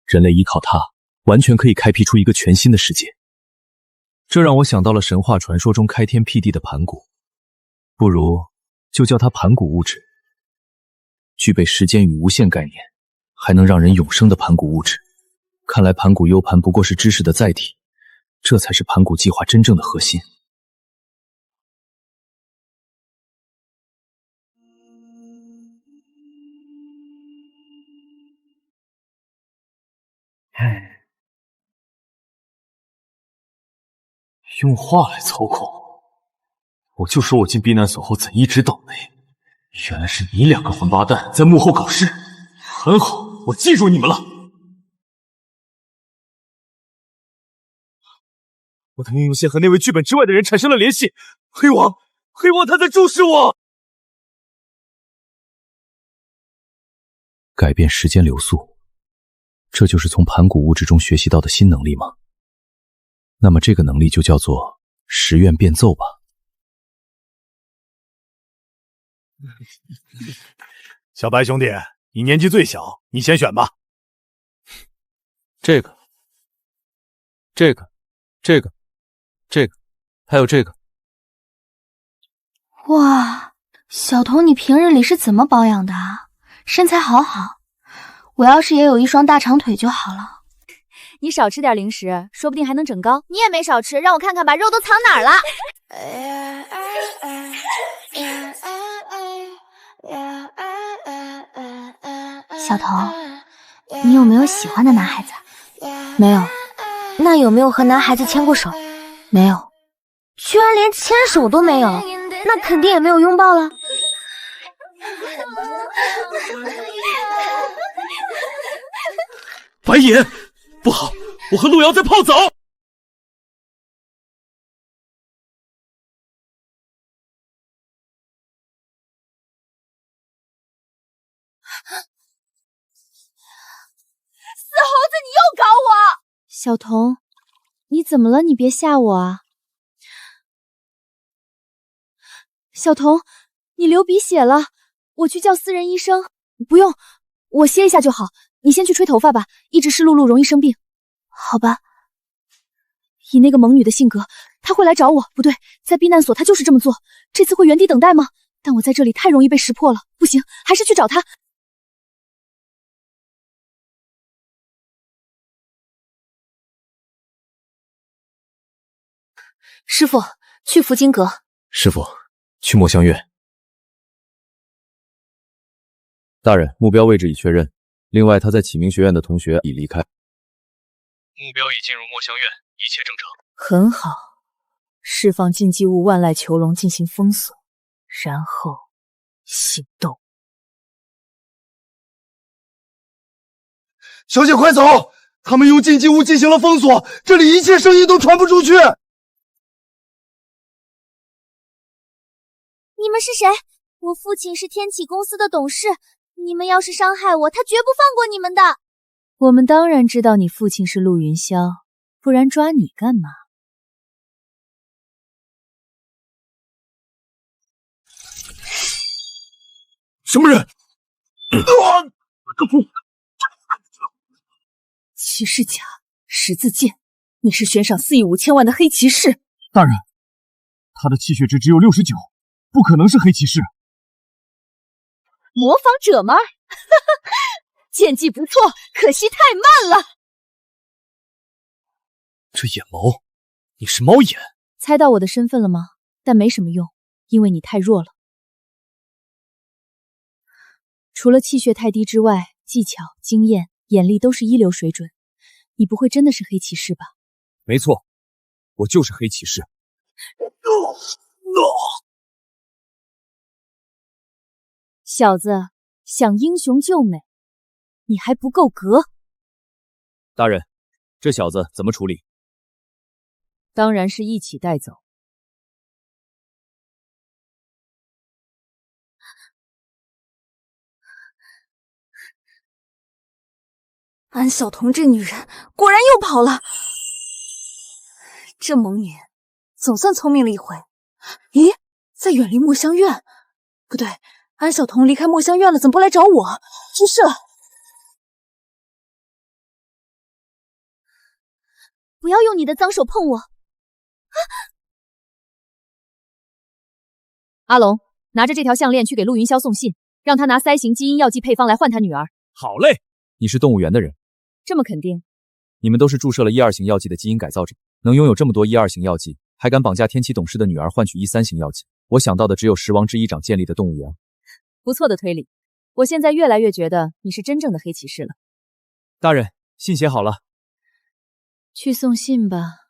人类依靠它，完全可以开辟出一个全新的世界。这让我想到了神话传说中开天辟地的盘古，不如就叫它盘古物质。具备时间与无限概念，还能让人永生的盘古物质。看来盘古 U 盘不过是知识的载体，这才是盘古计划真正的核心。用话来操控，我就说我进避难所后怎一直倒霉，原来是你2个混八蛋在幕后搞事。很好，我记住你们了。我的运用线和那位剧本之外的人产生了联系，黑王他在注视我。改变时间流速，这就是从盘古物质中学习到的新能力吗？那么这个能力就叫做时愿变奏吧。小白兄弟，你年纪最小，你先选吧。这个，还有这个。哇，小童，你平日里是怎么保养的啊？身材好好，我要是也有一双大长腿就好了。你少吃点零食，说不定还能整高。你也没少吃，让我看看把肉都藏哪儿了。小童，你有没有喜欢的男孩子？没有。那有没有和男孩子牵过手？没有。居然连牵手都没有，那肯定也没有拥抱了。白眼，不好，我和路遥在泡澡。死猴子，你又搞我！小童，你怎么了？你别吓我啊！小童，你流鼻血了，我去叫私人医生。不用，我歇一下就好。你先去吹头发吧，一直湿漉漉容易生病。好吧。以那个萌女的性格，她会来找我。不对，在避难所她就是这么做。这次会原地等待吗？但我在这里太容易被识破了，不行，还是去找她。师傅，去福金阁。师傅，去墨香院。大人，目标位置已确认。另外，他在启明学院的同学已离开。目标已进入墨香院，一切正常。很好，释放禁忌物万籁囚笼进行封锁，然后行动。小姐快走！他们用禁忌物进行了封锁，这里一切声音都传不出去。你们是谁？我父亲是天启公司的董事，你们要是伤害我，他绝不放过你们的。我们当然知道你父亲是陆云霄，不然抓你干嘛？什么人？骑士甲，十字剑，你是悬赏4亿5千万的黑骑士。大人，他的气血值只有69，不可能是黑骑士。模仿者吗？剑技不错，可惜太慢了。这眼眸，你是猫眼。猜到我的身份了吗？但没什么用，因为你太弱了。除了气血太低之外，技巧、经验、眼力都是一流水准。你不会真的是黑骑士吧？没错，我就是黑骑士。小子，想英雄救美，你还不够格。大人，这小子怎么处理？当然是一起带走。安小彤这女人果然又跑了，这萌女总算聪明了一回。咦，在远离墨香院？不对，安小彤离开墨香院了，怎么不来找我？出事了！不要用你的脏手碰我！阿龙，拿着这条项链去给陆云霄送信，让他拿腮形基因药剂配方来换他女儿。好嘞。你是动物园的人，这么肯定？你们都是注射了1、2型药剂的基因改造者，能拥有这么多1、2型药剂，还敢绑架天启董事的女儿换取1、3型药剂，我想到的只有十王之一长建立的动物园。不错的推理，我现在越来越觉得你是真正的黑骑士了。大人，信写好了。去送信吧。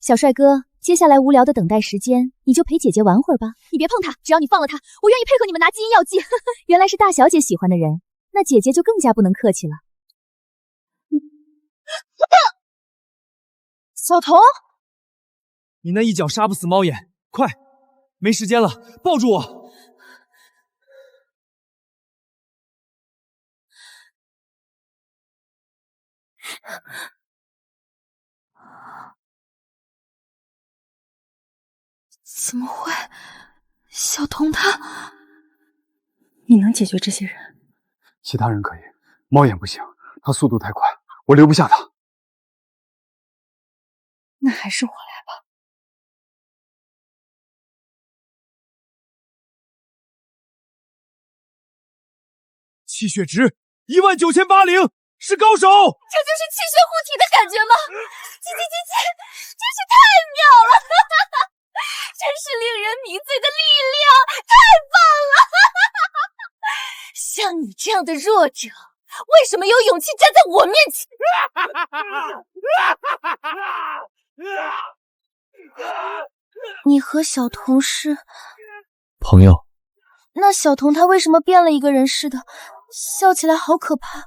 小帅哥，接下来无聊的等待时间，你就陪姐姐玩会儿吧。你别碰她，只要你放了她，我愿意配合你们拿基因药剂。原来是大小姐喜欢的人，那姐姐就更加不能客气了。小童，你那一脚杀不死猫眼，快，没时间了，抱住我。怎么会？小童他……你能解决这些人？其他人可以，猫眼不行，他速度太快，我留不下他。那还是我来吧。气血值19080，是高手。这就是气血护体的感觉吗？真是太妙了！真是令人迷醉的力量，太棒了！像你这样的弱者，为什么有勇气站在我面前？你和小童是朋友？那小童他为什么变了一个人似的，笑起来好可怕？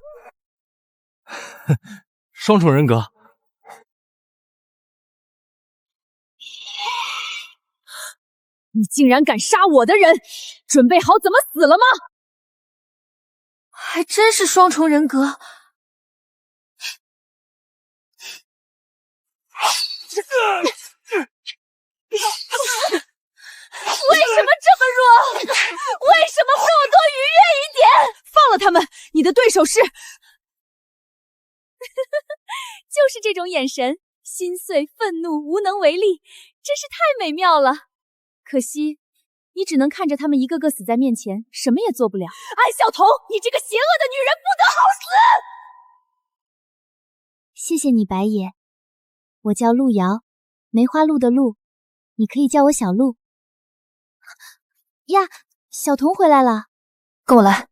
双重人格，你竟然敢杀我的人，准备好怎么死了吗？还真是双重人格。为什么这么弱？为什么不让我多愉悦一点？放了他们，你的对手是……就是这种眼神，心碎、愤怒、无能为力，真是太美妙了。可惜，你只能看着他们一个个死在面前，什么也做不了。安小彤，你这个邪恶的女人，不得好死！谢谢你，白野。我叫陆瑶，梅花鹿的鹿，你可以叫我小鹿。呀，小彤回来了，跟我来。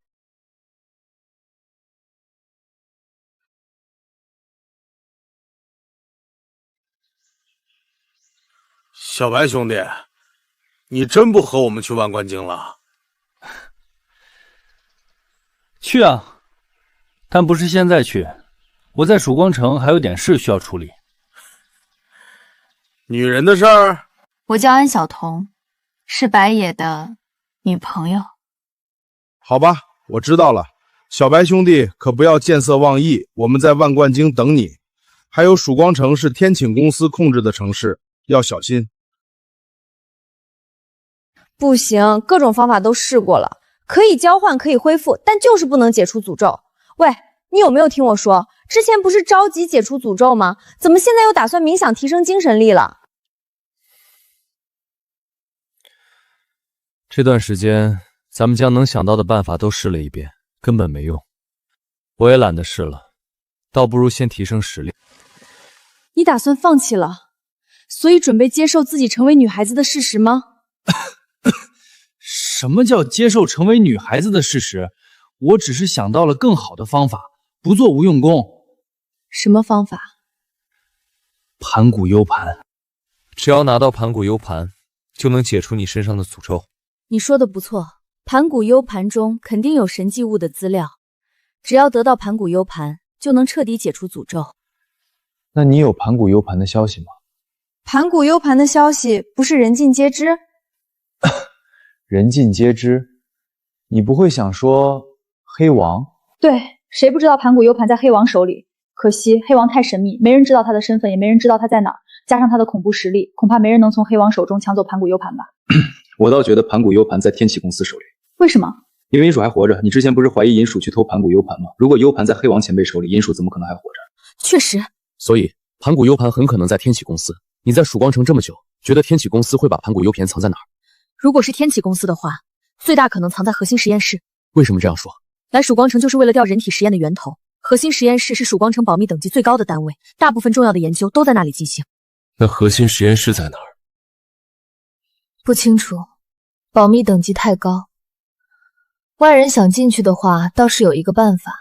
小白兄弟，你真不和我们去万贯京了？去啊，但不是现在去，我在曙光城还有点事需要处理。女人的事儿？我叫安小彤，是白野的女朋友。好吧，我知道了。小白兄弟可不要见色忘义，我们在万贯京等你。还有曙光城是天请公司控制的城市，要小心。不行，各种方法都试过了，可以交换，可以恢复，但就是不能解除诅咒。喂，你有没有听我说？之前不是着急解除诅咒吗？怎么现在又打算冥想提升精神力了？这段时间，咱们将能想到的办法都试了一遍，根本没用。我也懒得试了，倒不如先提升实力。你打算放弃了，所以准备接受自己成为女孩子的事实吗？什么叫接受成为女孩子的事实？我只是想到了更好的方法，不做无用功。什么方法？盘古 U 盘。只要拿到盘古 U 盘，就能解除你身上的诅咒。你说的不错，盘古 U 盘中肯定有神迹物的资料，只要得到盘古 U 盘，就能彻底解除诅咒。那你有盘古 U 盘的消息吗？盘古 U 盘的消息不是人尽皆知？人尽皆知，你不会想说黑王？对，谁不知道盘古 U 盘在黑王手里？可惜黑王太神秘，没人知道他的身份，也没人知道他在哪儿。加上他的恐怖实力，恐怕没人能从黑王手中抢走盘古 U 盘吧。我倒觉得盘古 U 盘在天启公司手里。为什么？因为银鼠还活着。你之前不是怀疑银鼠去偷盘古 U 盘吗？如果 U 盘在黑王前辈手里，银鼠怎么可能还活着？确实。所以盘古 U 盘很可能在天启公司。你在曙光城这么久，觉得天启公司会把盘古 U 盘藏在哪儿？如果是天启公司的话，最大可能藏在核心实验室。为什么这样说？来曙光城就是为了调人体实验的源头，核心实验室是曙光城保密等级最高的单位，大部分重要的研究都在那里进行。那核心实验室在哪儿？不清楚，保密等级太高。外人想进去的话，倒是有一个办法，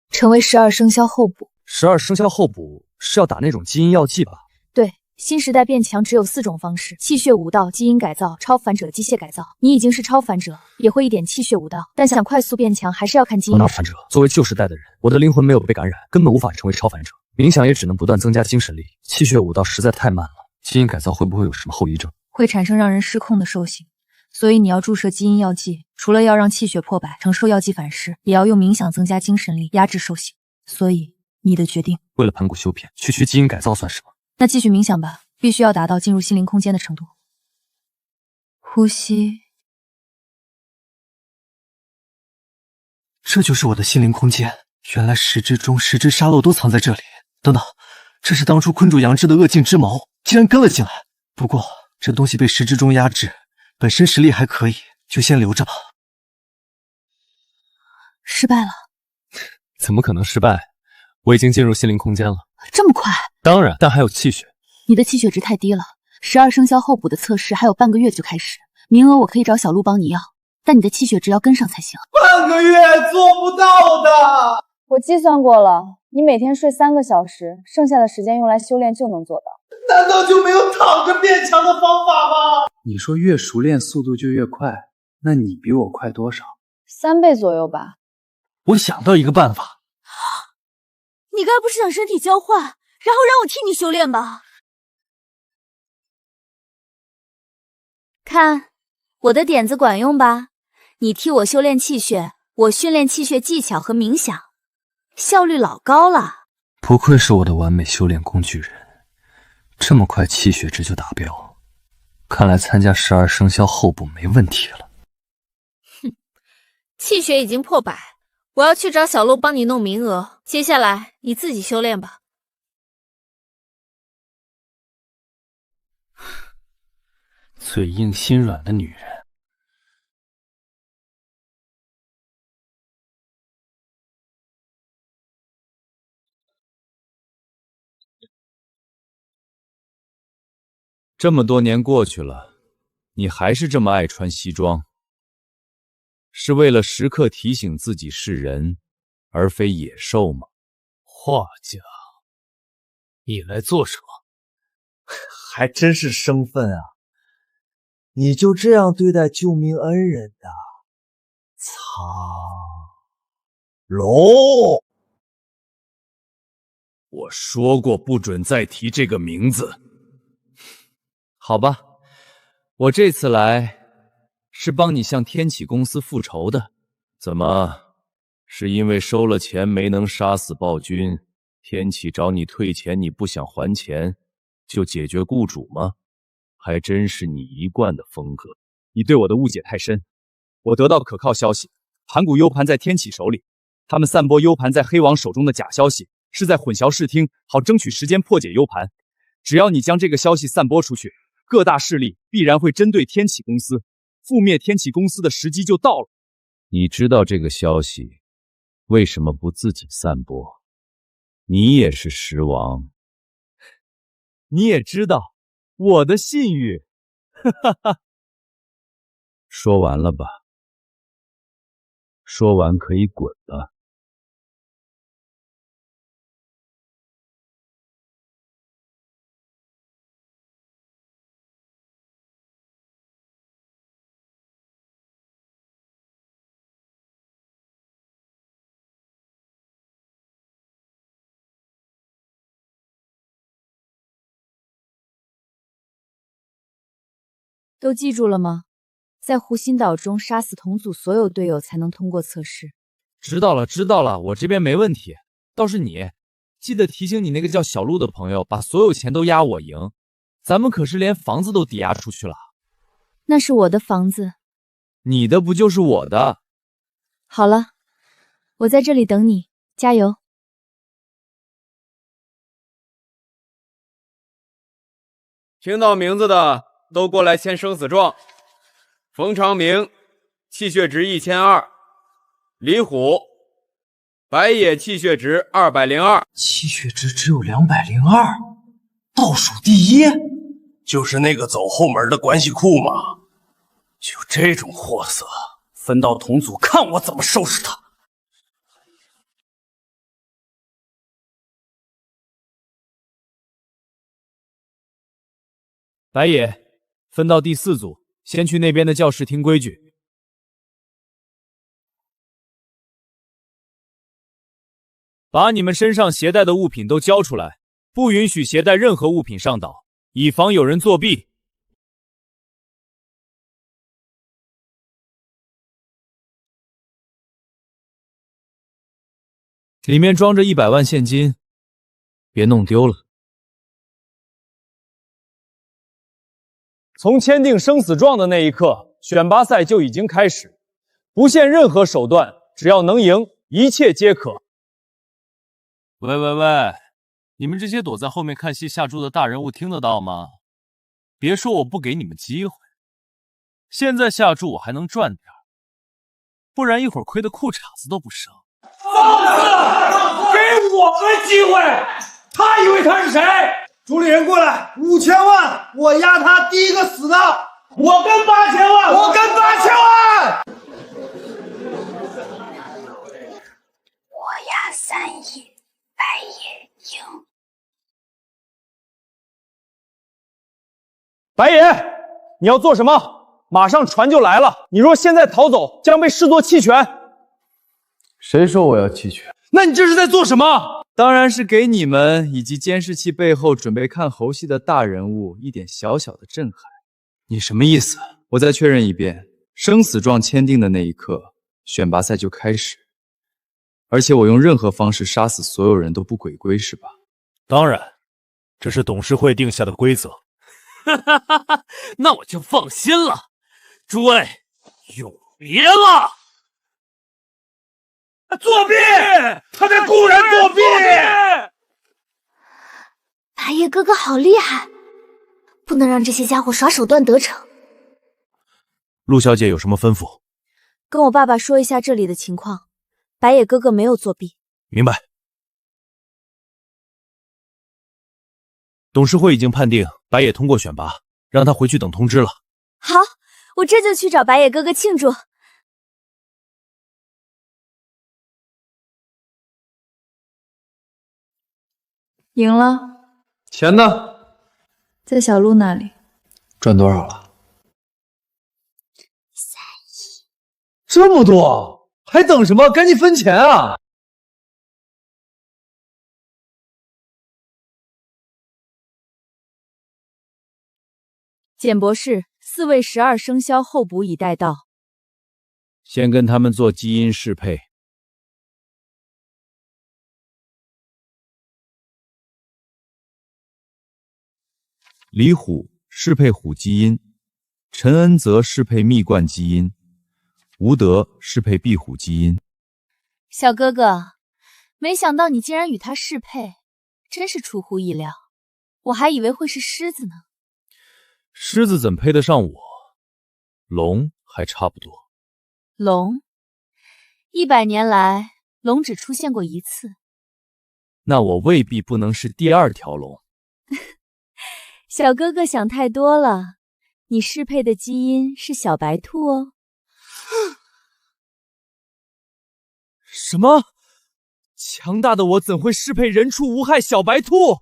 成为12生肖候补。12生肖候补是要打那种基因药剂吧？对，新时代变强只有4种方式：气血武道、基因改造、超凡者机械改造。你已经是超凡者，也会一点气血武道，但想快速变强，还是要看基因。超凡者，作为旧时代的人，我的灵魂没有被感染，根本无法成为超凡者。冥想也只能不断增加精神力，气血武道实在太慢了。基因改造会不会有什么后遗症？会产生让人失控的兽性，所以你要注射基因药剂，除了要让气血破百，承受药剂反噬，也要用冥想增加精神力，压制兽性。所以你的决定，为了盘古修片去学基因改造算什么？那继续冥想吧，必须要达到进入心灵空间的程度。呼吸。这就是我的心灵空间，原来石之中、石之沙漏都藏在这里。等等，这是当初困住杨志的恶劲之矛，竟然跟了进来。不过这东西被石之中压制，本身实力还可以，就先留着吧。失败了？怎么可能失败？我已经进入心灵空间了。这么快？当然，但还有气血。你的气血值太低了，12生肖候补的测试还有半个月就开始，名额我可以找小鹿帮你要，但你的气血值要跟上才行。半个月做不到的。我计算过了，你每天睡3个小时，剩下的时间用来修炼就能做到。难道就没有躺着变强的方法吗？你说越熟练速度就越快，那你比我快多少？3倍左右吧。我想到一个办法。你该不是想身体交换，然后让我替你修炼吧？看，我的点子管用吧？你替我修炼气血，我训练气血技巧和冥想，效率老高了。不愧是我的完美修炼工具人，这么快气血值就达标，看来参加12生肖候补没问题了。哼，气血已经破100，我要去找小鹿帮你弄名额，接下来你自己修炼吧。嘴硬心软的女人。这么多年过去了，你还是这么爱穿西装，是为了时刻提醒自己是人，而非野兽吗？画家，你来做什么？还真是生分啊！你就这样对待救命恩人的？苍龙，我说过不准再提这个名字。好吧，我这次来是帮你向天启公司复仇的。怎么，是因为收了钱没能杀死暴君，天启找你退钱，你不想还钱，就解决雇主吗？还真是你一贯的风格。你对我的误解太深。我得到可靠消息，盘古 U 盘在天启手里，他们散播 U 盘在黑王手中的假消息，是在混淆视听，好争取时间破解 U 盘。只要你将这个消息散播出去，各大势力必然会针对天启公司，覆灭天启公司的时机就到了。你知道这个消息为什么不自己散播？你也是食王，你也知道我的信誉。哈哈哈。说完了吧？说完可以滚了。都记住了吗？在湖心岛中杀死同组所有队友才能通过测试。知道了，知道了，我这边没问题。倒是你，记得提醒你那个叫小鹿的朋友，把所有钱都押我赢。咱们可是连房子都抵押出去了。那是我的房子，你的不就是我的？好了，我在这里等你，加油。听到名字的都过来签生死状。冯长明，气血值1200；李虎，白野气血值202。气血值只有202，倒数第一，就是那个走后门的关系库嘛。就这种货色，分到同组，看我怎么收拾他！白野，分到第4组，先去那边的教室听规矩。把你们身上携带的物品都交出来，不允许携带任何物品上岛，以防有人作弊。里面装着100万现金，别弄丢了。从签订生死状的那一刻，选拔赛就已经开始，不限任何手段，只要能赢，一切皆可。喂，你们这些躲在后面看戏下注的大人物听得到吗？别说我不给你们机会，现在下注我还能赚点，不然一会儿亏得裤衩子都不剩。放肆！给我们机会！他以为他是谁？主理人过来，5000万，我押他第一个死的。我跟8000万，我跟8000万。我押3亿，白野赢。白野，你要做什么？马上船就来了。你若现在逃走，将被视作弃权。谁说我要弃权？那你这是在做什么？当然是给你们以及监视器背后准备看猴戏的大人物一点小小的震撼。你什么意思？我再确认一遍，生死状签订的那一刻，选拔赛就开始。而且我用任何方式杀死所有人都不违规，是吧？当然，这是董事会定下的规则。那我就放心了。诸位，永别了！作弊！他在雇人作弊！白夜哥哥好厉害，不能让这些家伙耍手段得逞。陆小姐有什么吩咐？跟我爸爸说一下这里的情况，白野哥哥没有作弊。明白。董事会已经判定白野通过选拔，让他回去等通知了。好，我这就去找白野哥哥庆祝。赢了。钱呢？在小鹿那里。赚多少了？3亿。这么多，还等什么？赶紧分钱啊！简博士，4位12生肖候补已待到。先跟他们做基因适配。李虎适配虎基因，陈恩泽适配蜜罐基因，吴德适配壁虎基因。小哥哥，没想到你竟然与他适配，真是出乎意料。我还以为会是狮子呢。狮子怎配得上我？龙还差不多。龙，100年来龙只出现过1次。那我未必不能是第2条龙。小哥哥想太多了，你适配的基因是小白兔哦。什么？强大的我怎会适配人畜无害小白兔？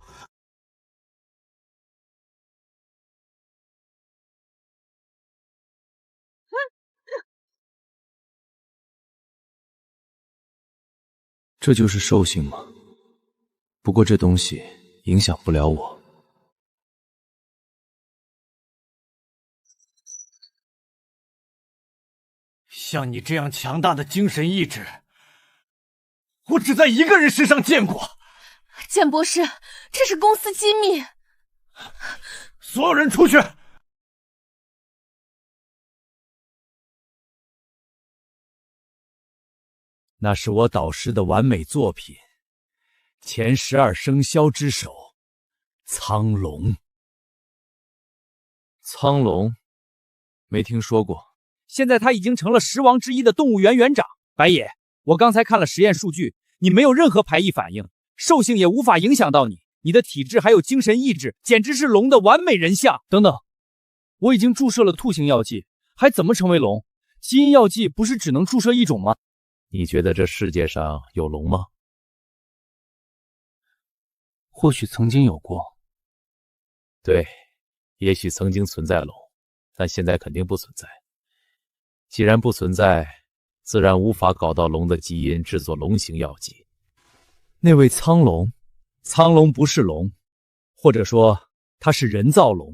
这就是兽性吗？不过这东西影响不了我。像你这样强大的精神意志，我只在一个人身上见过。简博士，这是公司机密。所有人出去！那是我导师的完美作品，前12生肖之首，苍龙。苍龙，没听说过。现在他已经成了10王之一的动物园园长。白野，我刚才看了实验数据，你没有任何排异反应，兽性也无法影响到你，你的体质还有精神意志，简直是龙的完美人像。等等，我已经注射了兔形药剂，还怎么成为龙？基因药剂不是只能注射一种吗？你觉得这世界上有龙吗？或许曾经有过。对，也许曾经存在龙，但现在肯定不存在。既然不存在，自然无法搞到龙的基因制作龙形药剂。那位苍龙，苍龙不是龙，或者说它是人造龙。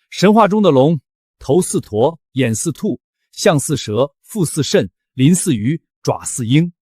神话中的龙，头似驼，眼似兔，象似蛇，腹似肾，鳞似鱼，爪似鹰。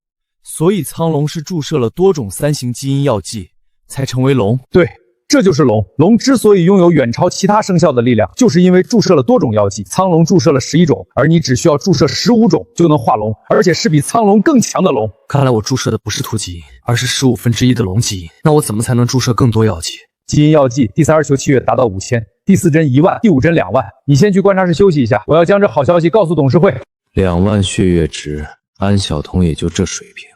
所以苍龙是注射了多种3型基因药剂才成为龙。对，这就是龙。龙之所以拥有远超其他生肖的力量，就是因为注射了多种药剂。苍龙注射了11种，而你只需要注射15种就能化龙，而且是比苍龙更强的龙。看来我注射的不是兔基因，而是1/15的龙基因。那我怎么才能注射更多药剂？基因药剂第3球契约达到5000，第4针1万，第5针2万。你先去观察室休息一下，我要将这好消息告诉董事会。2万血月值，安晓彤也就这水平。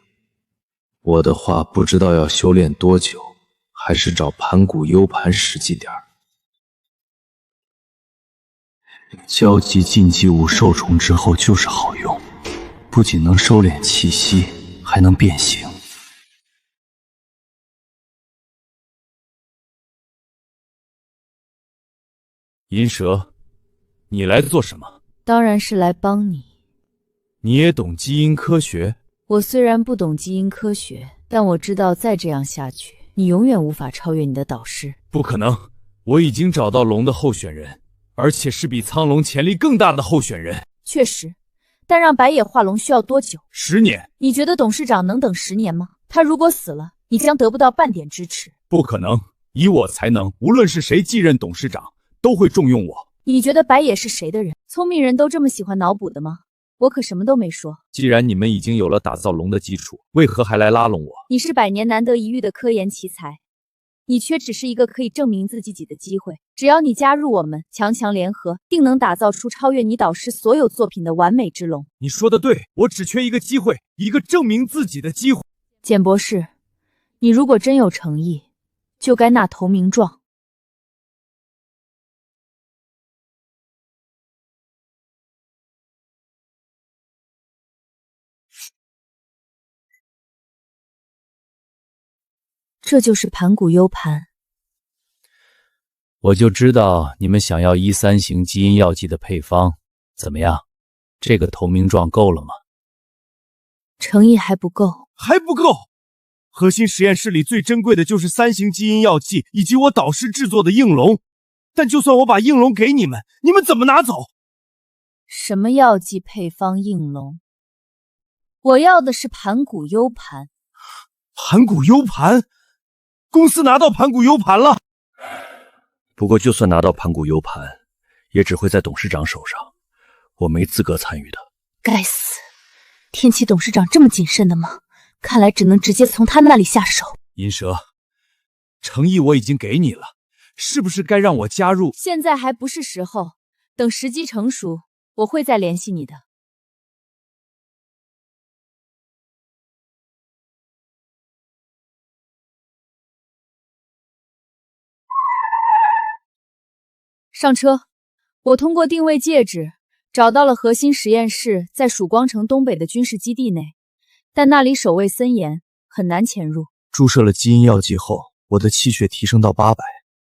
我的话不知道要修炼多久，还是找盘古 U 盘实际点儿。交集禁忌物受宠之后就是好用，不仅能收敛气息，还能变形。银蛇，你来做什么？当然是来帮你。你也懂基因科学？我虽然不懂基因科学，但我知道再这样下去，你永远无法超越你的导师。不可能，我已经找到龙的候选人，而且是比苍龙潜力更大的候选人。确实，但让白野化龙需要多久？10年。你觉得董事长能等10年吗？他如果死了，你将得不到半点支持。不可能，以我才能，无论是谁继任董事长，都会重用我。你觉得白野是谁的人？聪明人都这么喜欢脑补的吗？我可什么都没说。既然你们已经有了打造龙的基础，为何还来拉拢我？你是100年难得一遇的科研奇才，你缺只是一个可以证明自己的机会。只要你加入我们，强强联合，定能打造出超越你导师所有作品的完美之龙。你说的对，我只缺一个机会，一个证明自己的机会。简博士，你如果真有诚意，就该拿投名状。这就是盘古 U 盘。我就知道你们想要13型基因药剂的配方，怎么样？这个投名状够了吗？诚意还不够，还不够。核心实验室里最珍贵的就是3型基因药剂以及我导师制作的应龙，但就算我把应龙给你们，你们怎么拿走？什么药剂配方应龙？我要的是盘古 U 盘。盘古 U 盘？公司拿到盘古 U 盘了。不过就算拿到盘古 U 盘，也只会在董事长手上，我没资格参与的。该死，天启董事长这么谨慎的吗？看来只能直接从他那里下手。银蛇，诚意我已经给你了，是不是该让我加入？现在还不是时候，等时机成熟，我会再联系你的。上车，我通过定位戒指找到了核心实验室，在曙光城东北的军事基地内，但那里守卫森严，很难潜入。注射了基因药剂后，我的气血提升到800，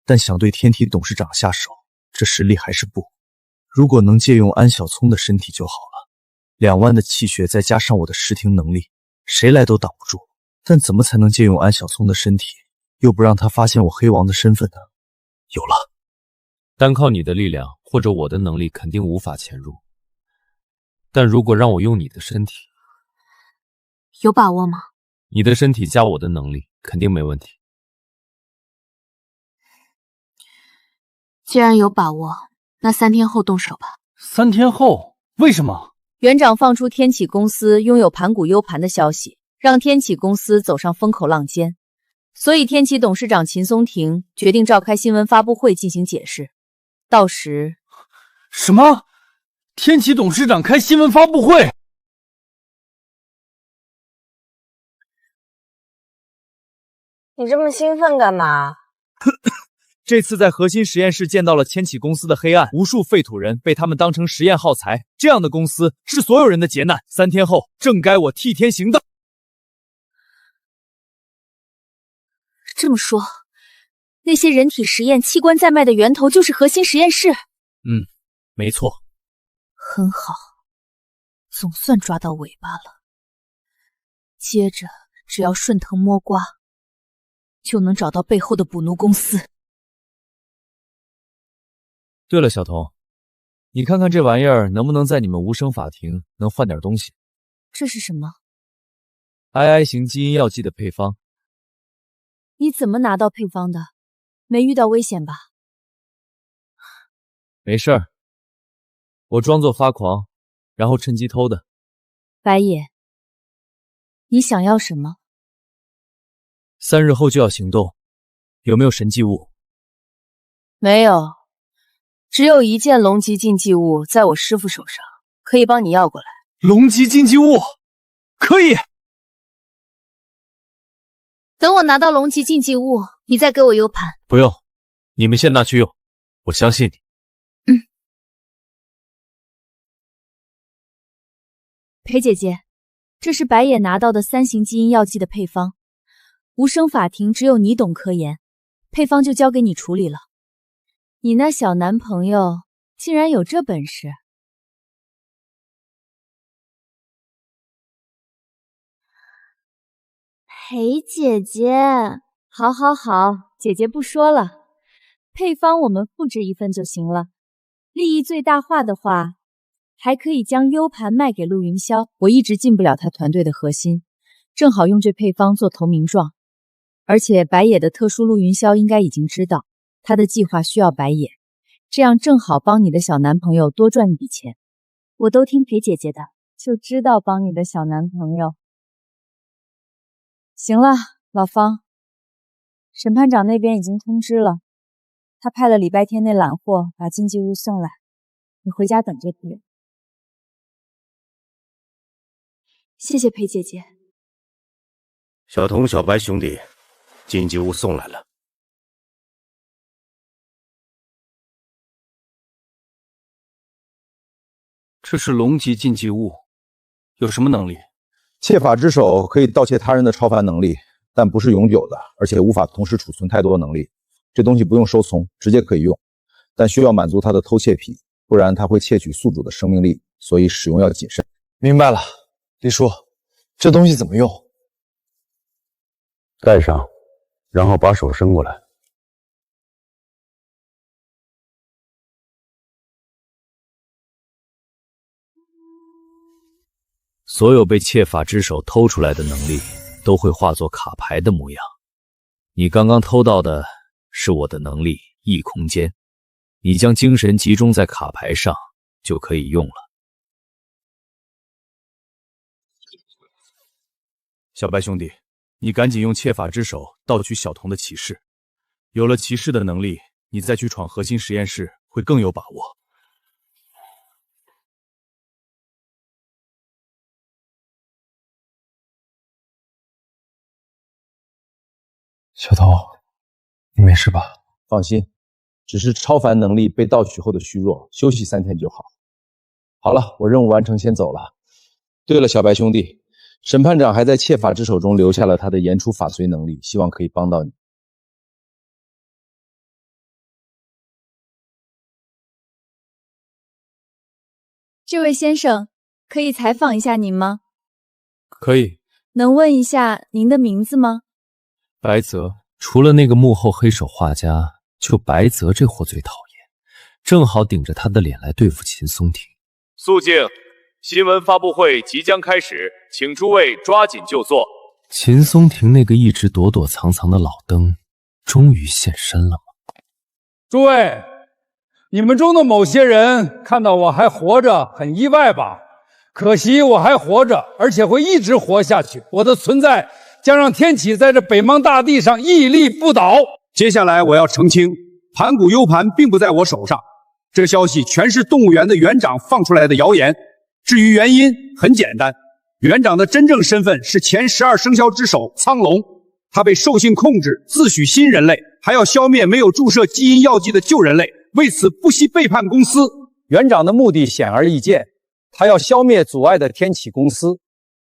但想对天体董事长下手，这实力还是不。如果能借用安小聪的身体就好了。2万的气血再加上我的视听能力，谁来都挡不住。但怎么才能借用安小聪的身体，又不让他发现我黑王的身份呢？有了。单靠你的力量或者我的能力肯定无法潜入，但如果让我用你的身体，有把握吗？你的身体加我的能力肯定没问题。既然有把握，那3天后动手吧。3天后？为什么？园长放出天启公司拥有盘古 U 盘的消息，让天启公司走上风口浪尖，所以天启董事长秦松庭决定召开新闻发布会进行解释。到时，什么？天启董事长开新闻发布会？你这么兴奋干嘛？这次在核心实验室见到了天启公司的黑暗，无数废土人被他们当成实验耗材，这样的公司是所有人的劫难。3天后，正该我替天行道。这么说，那些人体实验器官在卖的源头就是核心实验室？没错。很好，总算抓到尾巴了。接着，只要顺藤摸瓜，就能找到背后的捕奴公司。对了，小童，你看看这玩意儿能不能在你们无声法庭能换点东西？这是什么 II 型基因药剂的配方。你怎么拿到配方的？没遇到危险吧？没事儿，我装作发狂，然后趁机偷的。白野，你想要什么？3日后就要行动，有没有神迹物？没有，只有1件龙级禁忌物在我师傅手上，可以帮你要过来。龙级禁忌物，可以。等我拿到龙级禁忌物，你再给我 U 盘。不用，你们先拿去用，我相信你。裴姐姐，这是白野拿到的3型基因药剂的配方。无声法庭只有你懂科研，配方就交给你处理了。你那小男朋友竟然有这本事！裴姐姐，好好好，姐姐不说了，配方我们复制1份就行了。利益最大化的话，还可以将 U 盘卖给陆云霄。我一直进不了他团队的核心，正好用这配方做投名状。而且白野的特殊，陆云霄应该已经知道，他的计划需要白野，这样正好帮你的小男朋友多赚一笔钱。我都听裴姐姐的，就知道帮你的小男朋友。行了，老方，审判长那边已经通知了，他派了礼拜天那揽货把经济物送来，你回家等就可以。谢谢裴姐姐。小童、小白兄弟，经济物送来了。这是龙级禁忌物，有什么能力？窃法之手可以盗窃他人的超凡能力，但不是永久的，而且无法同时储存太多能力。这东西不用收藏，直接可以用，但需要满足他的偷窃癖，不然他会窃取宿主的生命力，所以使用要谨慎。明白了，李叔，这东西怎么用？戴上，然后把手伸过来。所有被窃法之手偷出来的能力都会化作卡牌的模样。你刚刚偷到的是我的能力异空间，你将精神集中在卡牌上就可以用了。小白兄弟，你赶紧用窃法之手盗取小童的骑士，有了骑士的能力，你再去闯核心实验室会更有把握。小童，你没事吧？放心，只是超凡能力被盗取后的虚弱，休息3天就好。好了，我任务完成，先走了。对了，小白兄弟，审判长还在窃法之手中留下了他的言出法随能力，希望可以帮到你。这位先生，可以采访一下您吗？可以。能问一下您的名字吗？白泽。除了那个幕后黑手画家，就白泽这货最讨厌，正好顶着他的脸来对付秦松庭。肃静，新闻发布会即将开始，请诸位抓紧就座。秦松庭那个一直躲躲藏藏的老登，终于现身了吗？诸位，你们中的某些人看到我还活着，很意外吧？可惜我还活着，而且会一直活下去。我的存在将让天启在这北邙大地上屹立不倒。接下来我要澄清，盘古 U 盘并不在我手上，这消息全是动物园的园长放出来的谣言。至于原因，很简单，园长的真正身份是前12生肖之首苍龙，他被兽性控制，自诩新人类，还要消灭没有注射基因药剂的旧人类，为此不惜背叛公司。园长的目的显而易见，他要消灭阻碍的天启公司，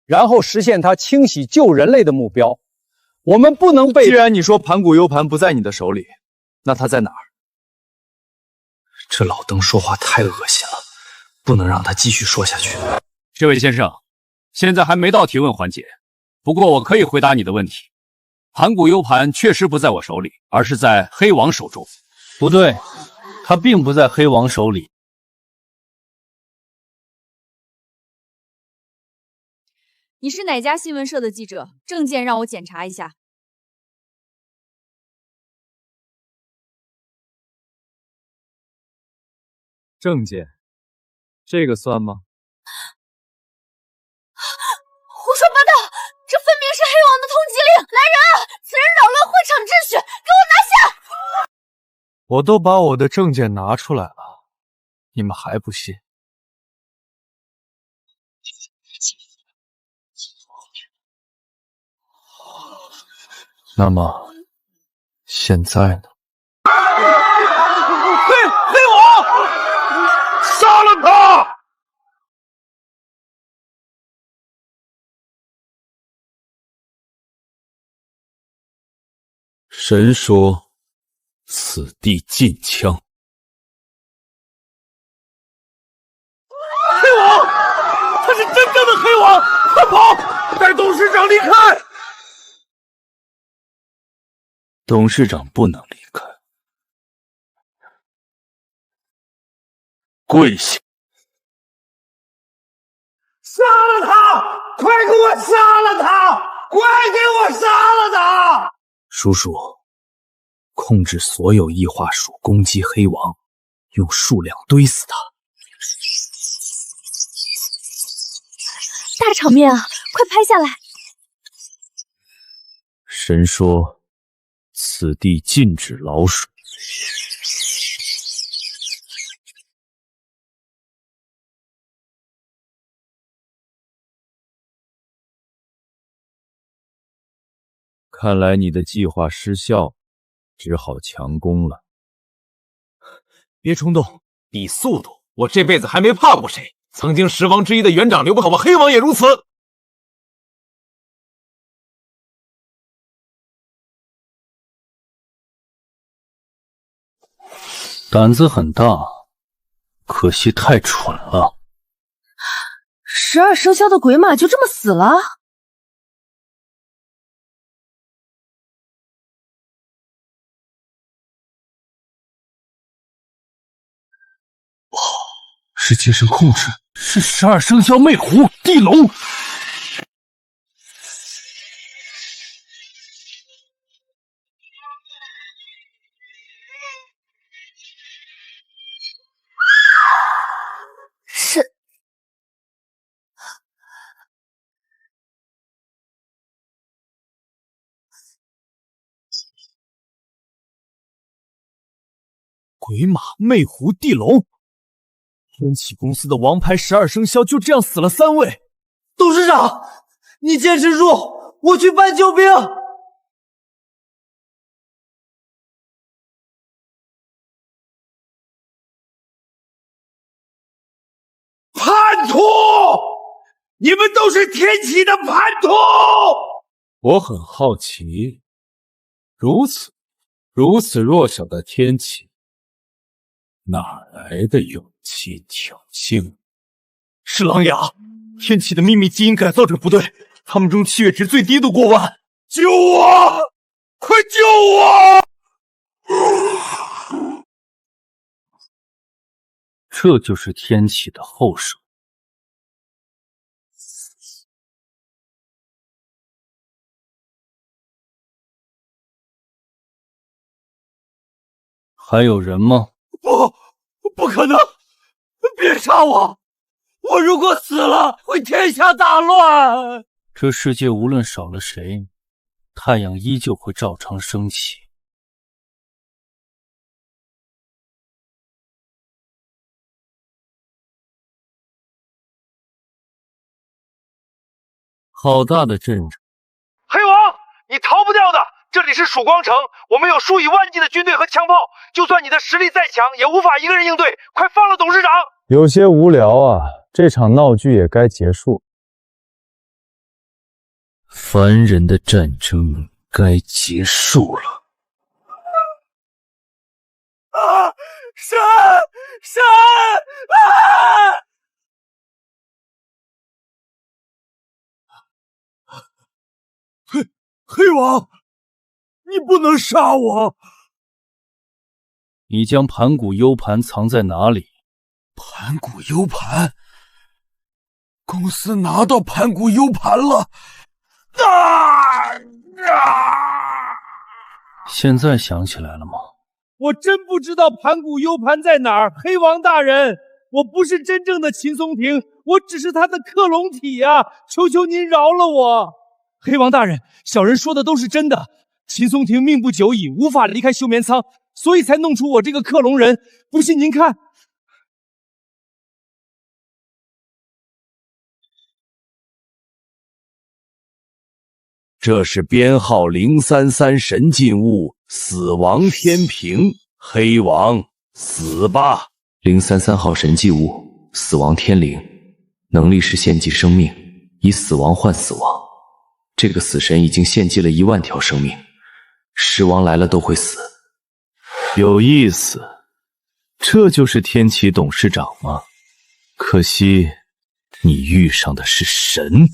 然后实现他清洗旧人类的目标。我们不能被……既然你说盘古 U 盘不在你的手里，那他在哪儿？这老登说话太恶心了，不能让他继续说下去。这位先生，现在还没到提问环节，不过我可以回答你的问题。盘古 U 盘确实不在我手里，而是在黑王手中。不对，他并不在黑王手里。你是哪家新闻社的记者？证件让我检查一下。证件，这个算吗？胡说八道！这分明是黑王的通缉令！来人啊！此人扰乱会场秩序，给我拿下！我都把我的证件拿出来了，你们还不信？那么现在呢？黑王，杀了他！神说此地禁枪。黑王，他是真正的黑王！快跑，带董事长离开！董事长不能离开。跪下！杀了他！快给我杀了他！快给我杀了他！叔叔，控制所有异化属攻击黑王，用数量堆死他。大场面啊，快拍下来！神说，此地禁止老鼠。看来你的计划失效，只好强攻了。别冲动，比速度。我这辈子还没怕过谁。曾经10王之一的元长刘不好，我黑王也如此。胆子很大，可惜太蠢了。12生肖的鬼马就这么死了？是精神控制，是12生肖魅狐地龙。是鬼马、魅狐、地龙。天启公司的王牌12生肖就这样死了3位。董事长，你坚持住，我去搬救兵。叛徒！你们都是天启的叛徒！我很好奇，如此弱小的天启，哪来的勇气挑衅？是狼牙，天启的秘密基因改造者部队，他们中契约值最低都过万。救我！快救我！这就是天启的后手。还有人吗？不可能！别杀我！我如果死了，会天下大乱。这世界无论少了谁，太阳依旧会照常升起。好大的阵仗！黑王，你逃不掉的！这里是曙光城，我们有数以万计的军队和枪炮，就算你的实力再强，也无法一个人应对。快放了董事长！有些无聊啊，这场闹剧也该结束。凡人的战争该结束了。神啊！黑王，你不能杀我！你将盘古 U 盘藏在哪里？盘古 U 盘，公司拿到盘古 U 盘了！现在想起来了吗？我真不知道盘古 U 盘在哪儿，黑王大人，我不是真正的秦松庭，我只是他的克隆体呀！求求您饶了我！黑王大人，小人说的都是真的。秦松庭命不久矣，无法离开休眠舱，所以才弄出我这个克隆人。不信您看。这是编号033神进物，死亡天平，黑王死吧！033号神迹物，死亡天灵，能力是献祭生命，以死亡换死亡。这个死神已经献祭了1万条生命，10王来了都会死。有意思，这就是天启董事长吗？可惜你遇上的是神。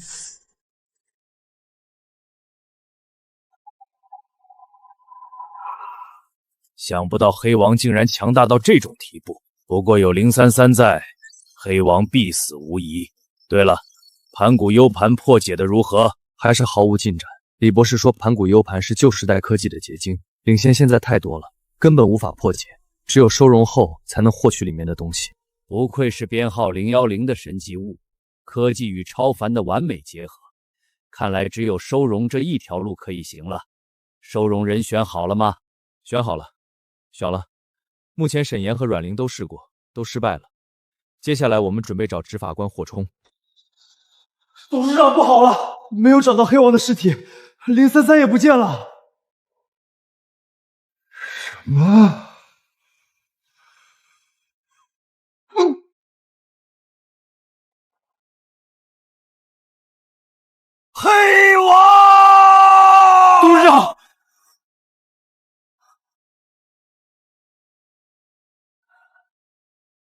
想不到黑王竟然强大到这种地步，不过有033在，黑王必死无疑。对了，盘古 U 盘破解的如何？还是毫无进展。李博士说盘古 U 盘是旧时代科技的结晶，领先现在太多了，根本无法破解，只有收容后才能获取里面的东西。不愧是编号010的神级物，科技与超凡的完美结合。看来只有收容这一条路可以行了。收容人选好了吗？选好了，选了。目前沈岩和阮玲都试过，都失败了。接下来我们准备找执法官霍冲。董事长，不好了，没有找到黑王的尸体，033也不见了。什么？黑王！董事长，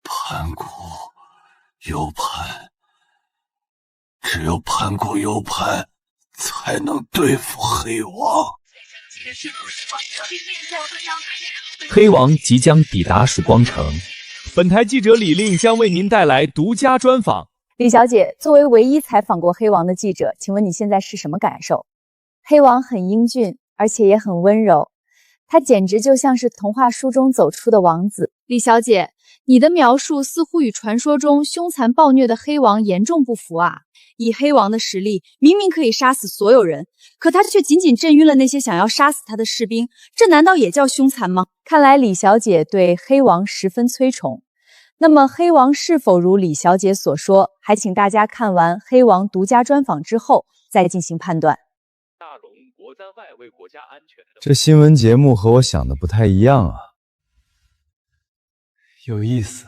盘古 U 盘，只有盘古 U 盘才能对付黑王。黑王即将抵达曙光城，本台记者李令将为您带来独家专访。李小姐，作为唯一采访过黑王的记者，请问你现在是什么感受？黑王很英俊，而且也很温柔，他简直就像是童话书中走出的王子。李小姐，你的描述似乎与传说中凶残暴虐的黑王严重不符啊！以黑王的实力，明明可以杀死所有人，可他却仅仅震晕了那些想要杀死他的士兵，这难道也叫凶残吗？看来李小姐对黑王十分推崇。那么黑王是否如李小姐所说，还请大家看完黑王独家专访之后再进行判断。大龙国在外为国家安全。这新闻节目和我想的不太一样啊，有意思。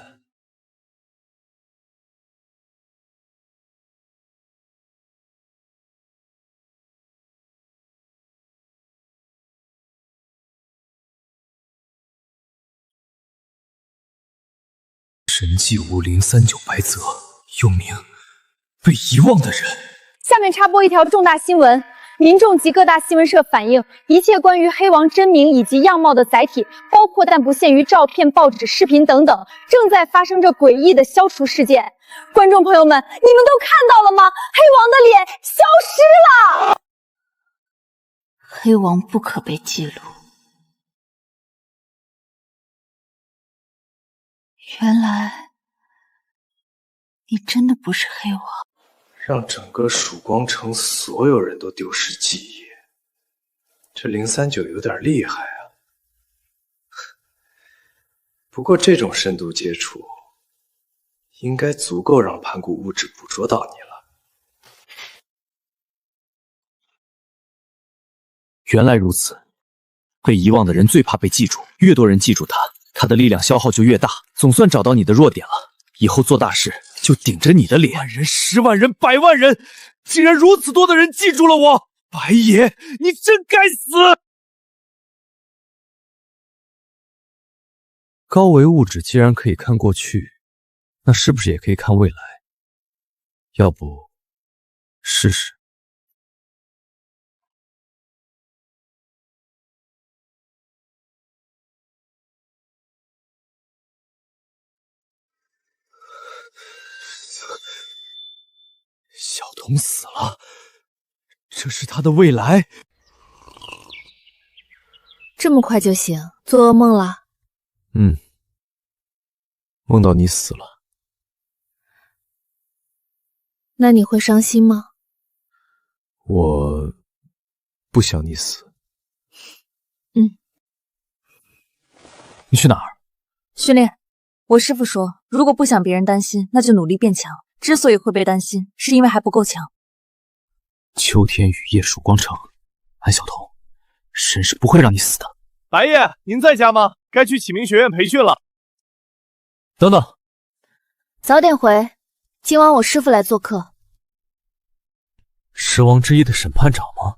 神迹5039白泽，又名被遗忘的人。下面插播一条重大新闻，民众及各大新闻社反映，一切关于黑王真名以及样貌的载体，包括但不限于照片、报纸、视频等等，正在发生着诡异的消除事件。观众朋友们，你们都看到了吗？黑王的脸消失了。黑王不可被记录。原来你真的不是黑王。让整个曙光城所有人都丢失记忆，这039有点厉害啊。不过这种深度接触，应该足够让盘古物质捕捉到你了。原来如此，被遗忘的人最怕被记住，越多人记住他，他的力量消耗就越大。总算找到你的弱点了，以后做大事就顶着你的脸。万人、10万人、100万人，竟然如此多的人记住了我！白爷，你真该死！高维物质既然可以看过去，那是不是也可以看未来？要不试试？小童死了，这是他的未来。这么快就醒，做噩梦了？梦到你死了。那你会伤心吗？我不想你死。你去哪儿？训练。我师父说，如果不想别人担心，那就努力变强。之所以会被担心，是因为还不够强。秋天雨夜曙光城，安小童，神是不会让你死的。白爷，您在家吗？该去启明学院培训了。等等，早点回，今晚我师父来做客。十王之一的审判长吗？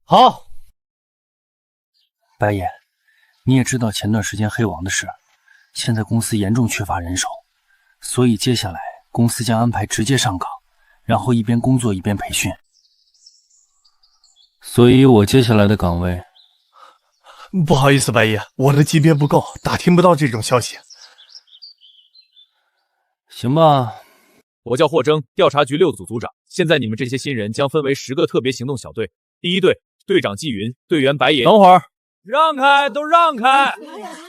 好。白爷，你也知道前段时间黑王的事，现在公司严重缺乏人手。所以接下来公司将安排直接上岗，然后一边工作一边培训。所以我接下来的岗位不好意思，白爷，我的级别不够，打听不到这种消息。行吧，我叫霍征，调查局6组组长。现在你们这些新人将分为10个特别行动小队。第一队，队长纪云，队员白野。等会儿，让开，都让开，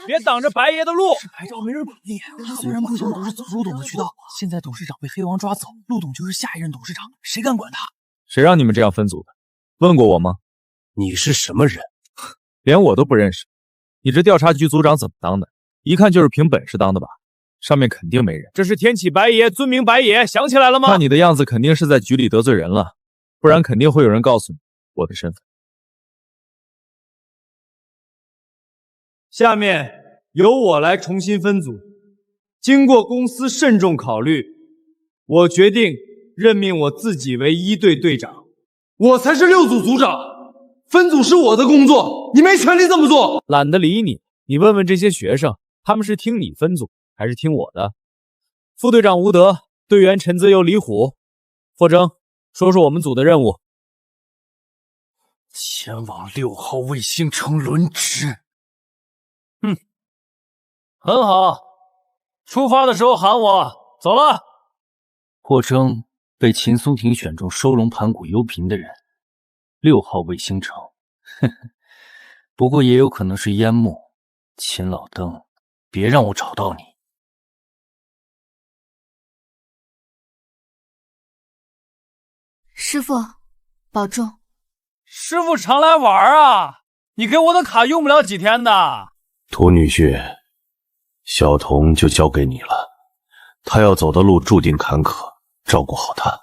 别挡着白爷的路。是牌照没人管理，虽然目前都是走陆董的渠道，现在董事长被黑王抓走，陆董就是下一任董事长，谁敢管他？谁让你们这样分组的？问过我吗？你是什么人？连我都不认识。你这调查局组长怎么当的？一看就是凭本事当的吧？上面肯定没人。这是天启白爷，尊名白爷，想起来了吗？看你的样子，肯定是在局里得罪人了，不然肯定会有人告诉你我的身份。下面由我来重新分组。经过公司慎重考虑，我决定任命我自己为1队队长。我才是6组组长，分组是我的工作，你没权利这么做。懒得理你，你问问这些学生，他们是听你分组还是听我的？副队长吴德，队员陈泽由、李虎。霍征，说说我们组的任务。前往6号卫星城轮值。很好，出发的时候喊我。走了。霍征被秦松亭选中收容盘古幽频的人，6号卫星城。呵呵，不过也有可能是烟幕。秦老登，别让我找到你。师傅，保重。师傅常来玩啊，你给我的卡用不了几天的。涂女婿，小童就交给你了，他要走的路注定坎坷，照顾好他。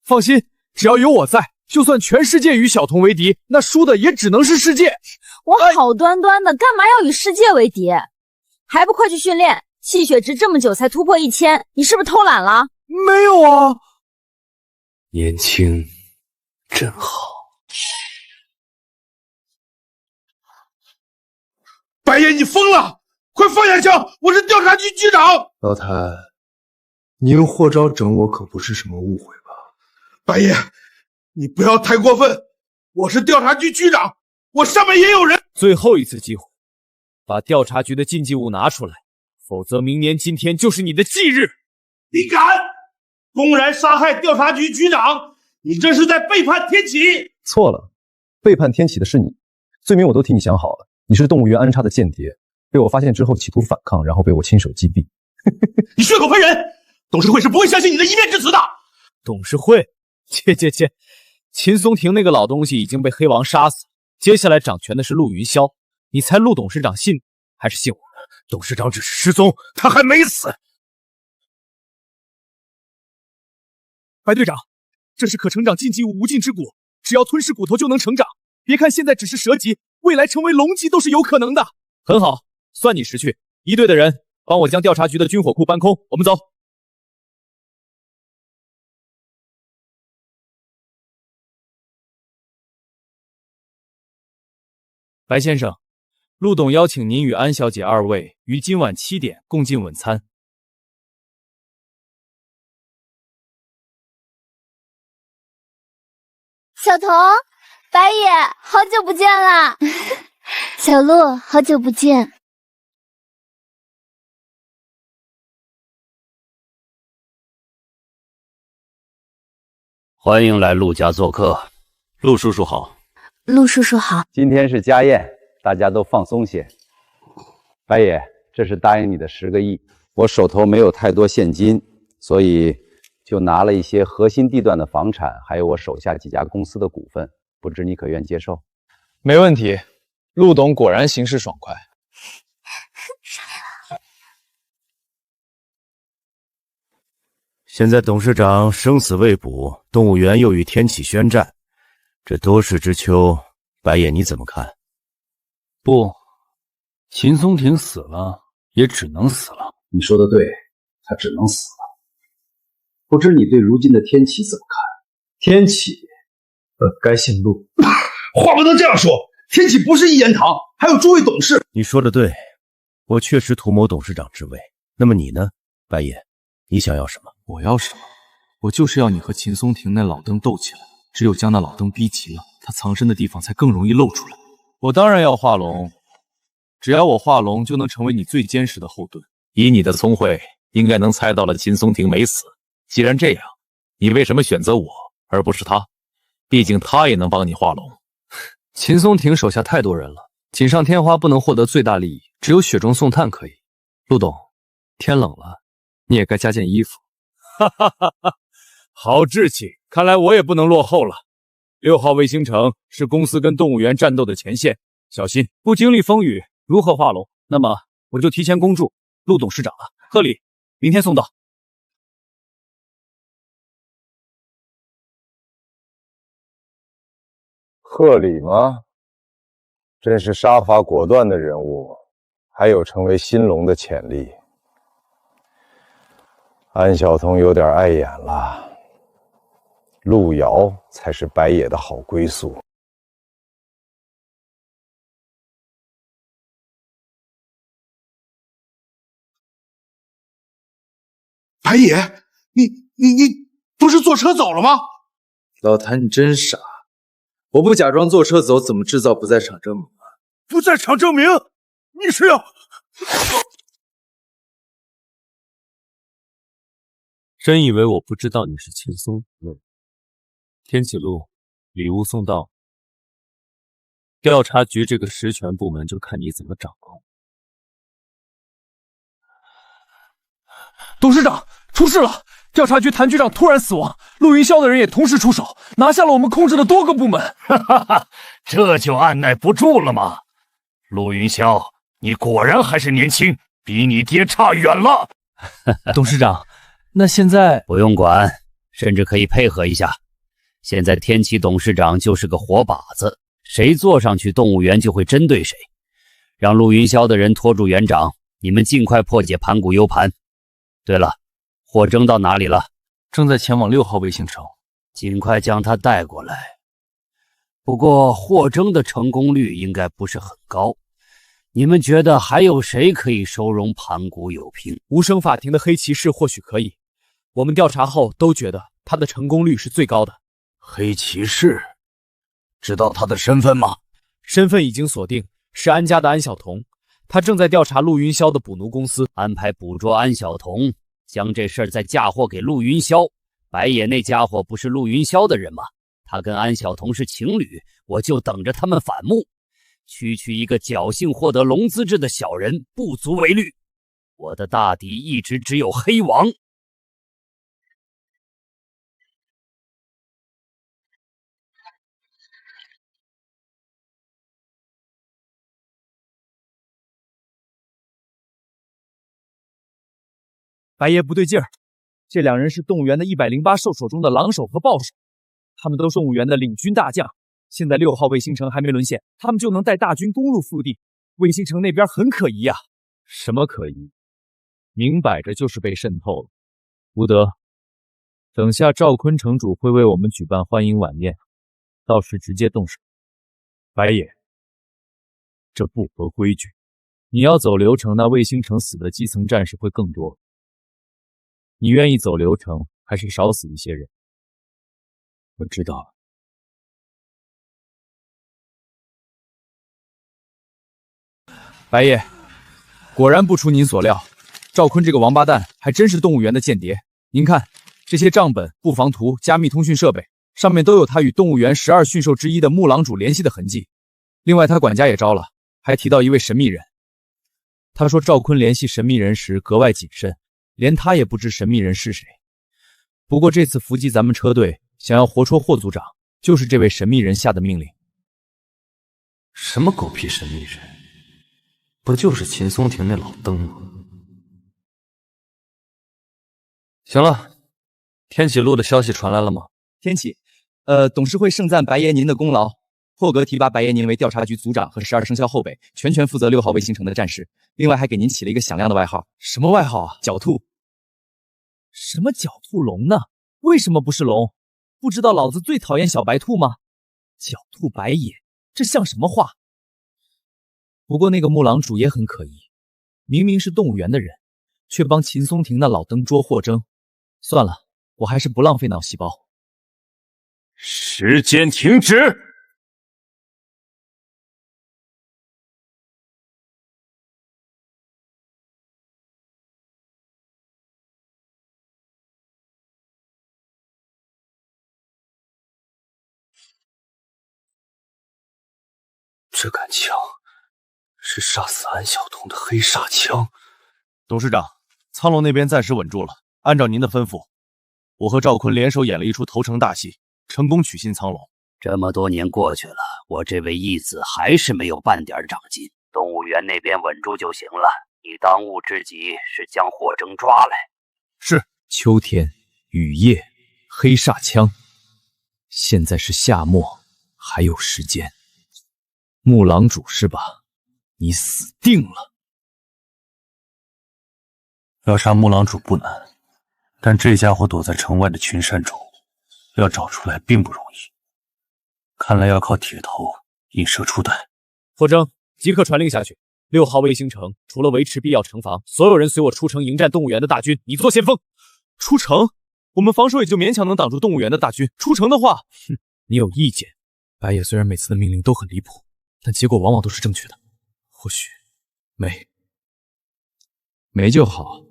放心，只要有我在，就算全世界与小童为敌，那输的也只能是世界。我好端端的，干嘛要与世界为敌？还不快去训练？气血值这么久才突破1000，你是不是偷懒了？没有啊。年轻真好。白爷，你疯了！快放下枪！我是调查局局长。老谭，你用霍招整我可不是什么误会吧？白爷，你不要太过分！我是调查局局长，我上面也有人。最后一次机会，把调查局的禁忌物拿出来，否则明年今天就是你的忌日。你敢公然杀害调查局局长，你这是在背叛天启。错了，背叛天启的是你，罪名我都替你想好了。你是动物园安插的间谍，被我发现之后企图反抗，然后被我亲手击毙。你血口喷人，董事会是不会相信你的一面之词的。董事会？切，秦松亭那个老东西已经被黑王杀死，接下来掌权的是陆云霄。你猜陆董事长信还是信我？董事长只是失踪，他还没死。白队长，这是可成长禁忌物无尽之骨，只要吞噬骨头就能成长。别看现在只是蛇级，未来成为龙级都是有可能的。很好，算你识趣。1队的人，帮我将调查局的军火库搬空，我们走。白先生，陆董邀请您与安小姐2位于今晚7点共进晚餐。小童，白野，好久不见啦！小鹿，好久不见。欢迎来陆家做客。陆叔叔好。陆叔叔好。今天是家宴，大家都放松些。白野，这是答应你的10个亿，我手头没有太多现金，所以就拿了一些核心地段的房产，还有我手下几家公司的股份，不知你可愿接受？没问题。陆董果然行事爽快。现在董事长生死未卜，动物园又与天启宣战，这多事之秋，白野你怎么看？不，秦松亭死了，也只能死了。你说的对，他只能死了。不知你对如今的天启怎么看？天启本该姓陆。话不能这样说，天启不是一言堂，还有诸位董事。你说的对，我确实图谋董事长之位。那么你呢，白野？你想要什么？我要什么？我就是要你和秦松亭那老登斗起来，只有将那老登逼急了，他藏身的地方才更容易露出来。我当然要化龙，只要我化龙，就能成为你最坚实的后盾。以你的聪慧，应该能猜到了秦松庭没死。既然这样，你为什么选择我而不是他？毕竟他也能帮你化龙。秦松庭手下太多人了，锦上添花不能获得最大利益，只有雪中送炭可以。陆董，天冷了，你也该加件衣服。哈哈哈哈，好志气，看来我也不能落后了。6号卫星城是公司跟动物园战斗的前线，小心不经历风雨如何化龙？那么我就提前恭祝陆董事长了，贺礼明天送到。贺礼吗？真是杀伐果断的人物，还有成为新龙的潜力。安晓彤有点碍眼了，路遥才是白野的好归宿。白野，你不是坐车走了吗？老谭，你真傻！我不假装坐车走，怎么制造不在场证明啊？不在场证明，你是要……真以为我不知道你是秦松？天启路，礼物送到。调查局这个实权部门就看你怎么掌控。董事长，出事了！调查局谭局长突然死亡，陆云霄的人也同时出手，拿下了我们控制的多个部门。哈哈哈，这就按耐不住了吗？陆云霄，你果然还是年轻，比你爹差远了。董事长，那现在不用管，甚至可以配合一下。现在天启董事长就是个活靶子，谁坐上去，动物园就会针对谁。让陆云霄的人拖住园长，你们尽快破解盘古 U 盘。对了，霍征到哪里了？正在前往6号卫星城，尽快将他带过来。不过霍征的成功率应该不是很高，你们觉得还有谁可以收容盘古有凭？无声法庭的黑骑士或许可以，我们调查后都觉得他的成功率是最高的。黑骑士，知道他的身份吗？身份已经锁定，是安家的安晓彤。他正在调查陆云霄的捕奴公司，安排捕捉安晓彤，将这事儿再嫁祸给陆云霄。白野那家伙不是陆云霄的人吗？他跟安晓彤是情侣，我就等着他们反目。区区一个侥幸获得龙资质的小人，不足为虑。我的大敌一直只有黑王。白爷不对劲儿，这两人是动物园的108兽首中的狼首和豹首，他们都是动物园的领军大将。现在6号卫星城还没沦陷，他们就能带大军攻入腹地。卫星城那边很可疑啊！什么可疑？明摆着就是被渗透了。吴德，等下赵坤城主会为我们举办欢迎晚宴，到时直接动手。白野，这不合规矩。你要走流程，那卫星城死的基层战士会更多。你愿意走流程，还是少死一些人？我知道了。白爷，果然不出您所料，赵坤这个王八蛋还真是动物园的间谍。您看，这些账本、布防图、加密通讯设备，上面都有他与动物园12驯兽之一的木狼主联系的痕迹。另外，他管家也招了，还提到一位神秘人。他说赵坤联系神秘人时格外谨慎，连他也不知神秘人是谁。不过这次伏击咱们车队，想要活捉霍组长，就是这位神秘人下的命令。什么狗屁神秘人？不就是秦松庭那老登吗？行了，天启路的消息传来了吗？天启，董事会盛赞白爷您的功劳。霍格提拔白爷您为调查局组长和12生肖后备，全权负责6号卫星城的战事。另外还给您起了一个响亮的外号。什么外号啊？狡兔。什么狡兔龙呢？为什么不是龙？不知道老子最讨厌小白兔吗？狡兔白野，这像什么话？不过那个木狼主也很可疑，明明是动物园的人，却帮秦松庭那老登捉霍征。算了，我还是不浪费脑细胞。时间停止。这杆枪是杀死安晓彤的黑煞枪。董事长，苍龙那边暂时稳住了。按照您的吩咐，我和赵坤联手演了一出投诚大戏，成功取信苍龙。这么多年过去了，我这位义子还是没有半点长进。动物园那边稳住就行了。你当务之急是将霍征抓来。是。秋天、雨夜、黑煞枪，现在是夏末，还有时间。木狼主是吧？你死定了！要杀木狼主不难，但这家伙躲在城外的群山中，要找出来并不容易。看来要靠铁头引蛇出袋。霍征，即刻传令下去，6号卫星城除了维持必要城防，所有人随我出城迎战动物园的大军，你做先锋。出城？我们防守也就勉强能挡住动物园的大军。出城的话，你有意见？白野虽然每次的命令都很离谱，但结果往往都是正确的。或许没就好。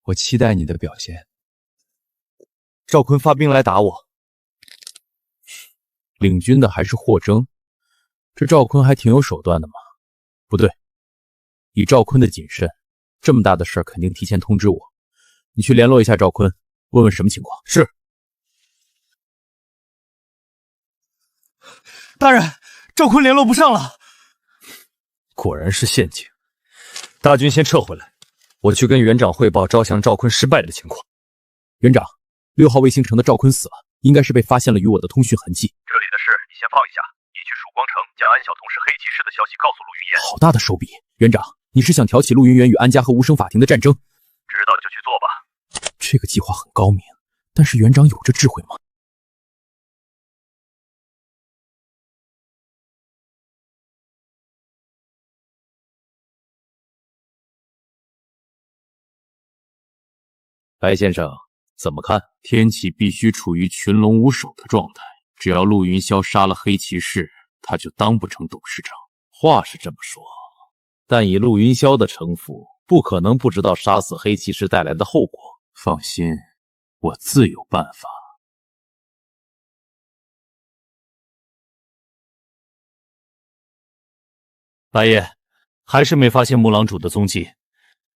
我期待你的表现。赵坤发兵来打我，领军的还是霍征，这赵坤还挺有手段的嘛。不对，以赵坤的谨慎，这么大的事儿肯定提前通知我。你去联络一下赵坤，问问什么情况。是。大人，赵坤联络不上了。果然是陷阱。大军先撤回来，我去跟园长汇报招降赵坤失败的情况。园长，6号卫星城的赵坤死了，应该是被发现了与我的通讯痕迹。这里的事你先放一下，你去曙光城将安晓彤是黑骑士的消息告诉陆云烟。好大的手笔，园长，你是想挑起陆云渊与安家和无声法庭的战争？知道就去做吧。这个计划很高明，但是园长有这智慧吗？白先生，怎么看？天启必须处于群龙无首的状态，只要陆云霄杀了黑骑士，他就当不成董事长。话是这么说，但以陆云霄的城府，不可能不知道杀死黑骑士带来的后果。放心，我自有办法。白爷，还是没发现木狼主的踪迹，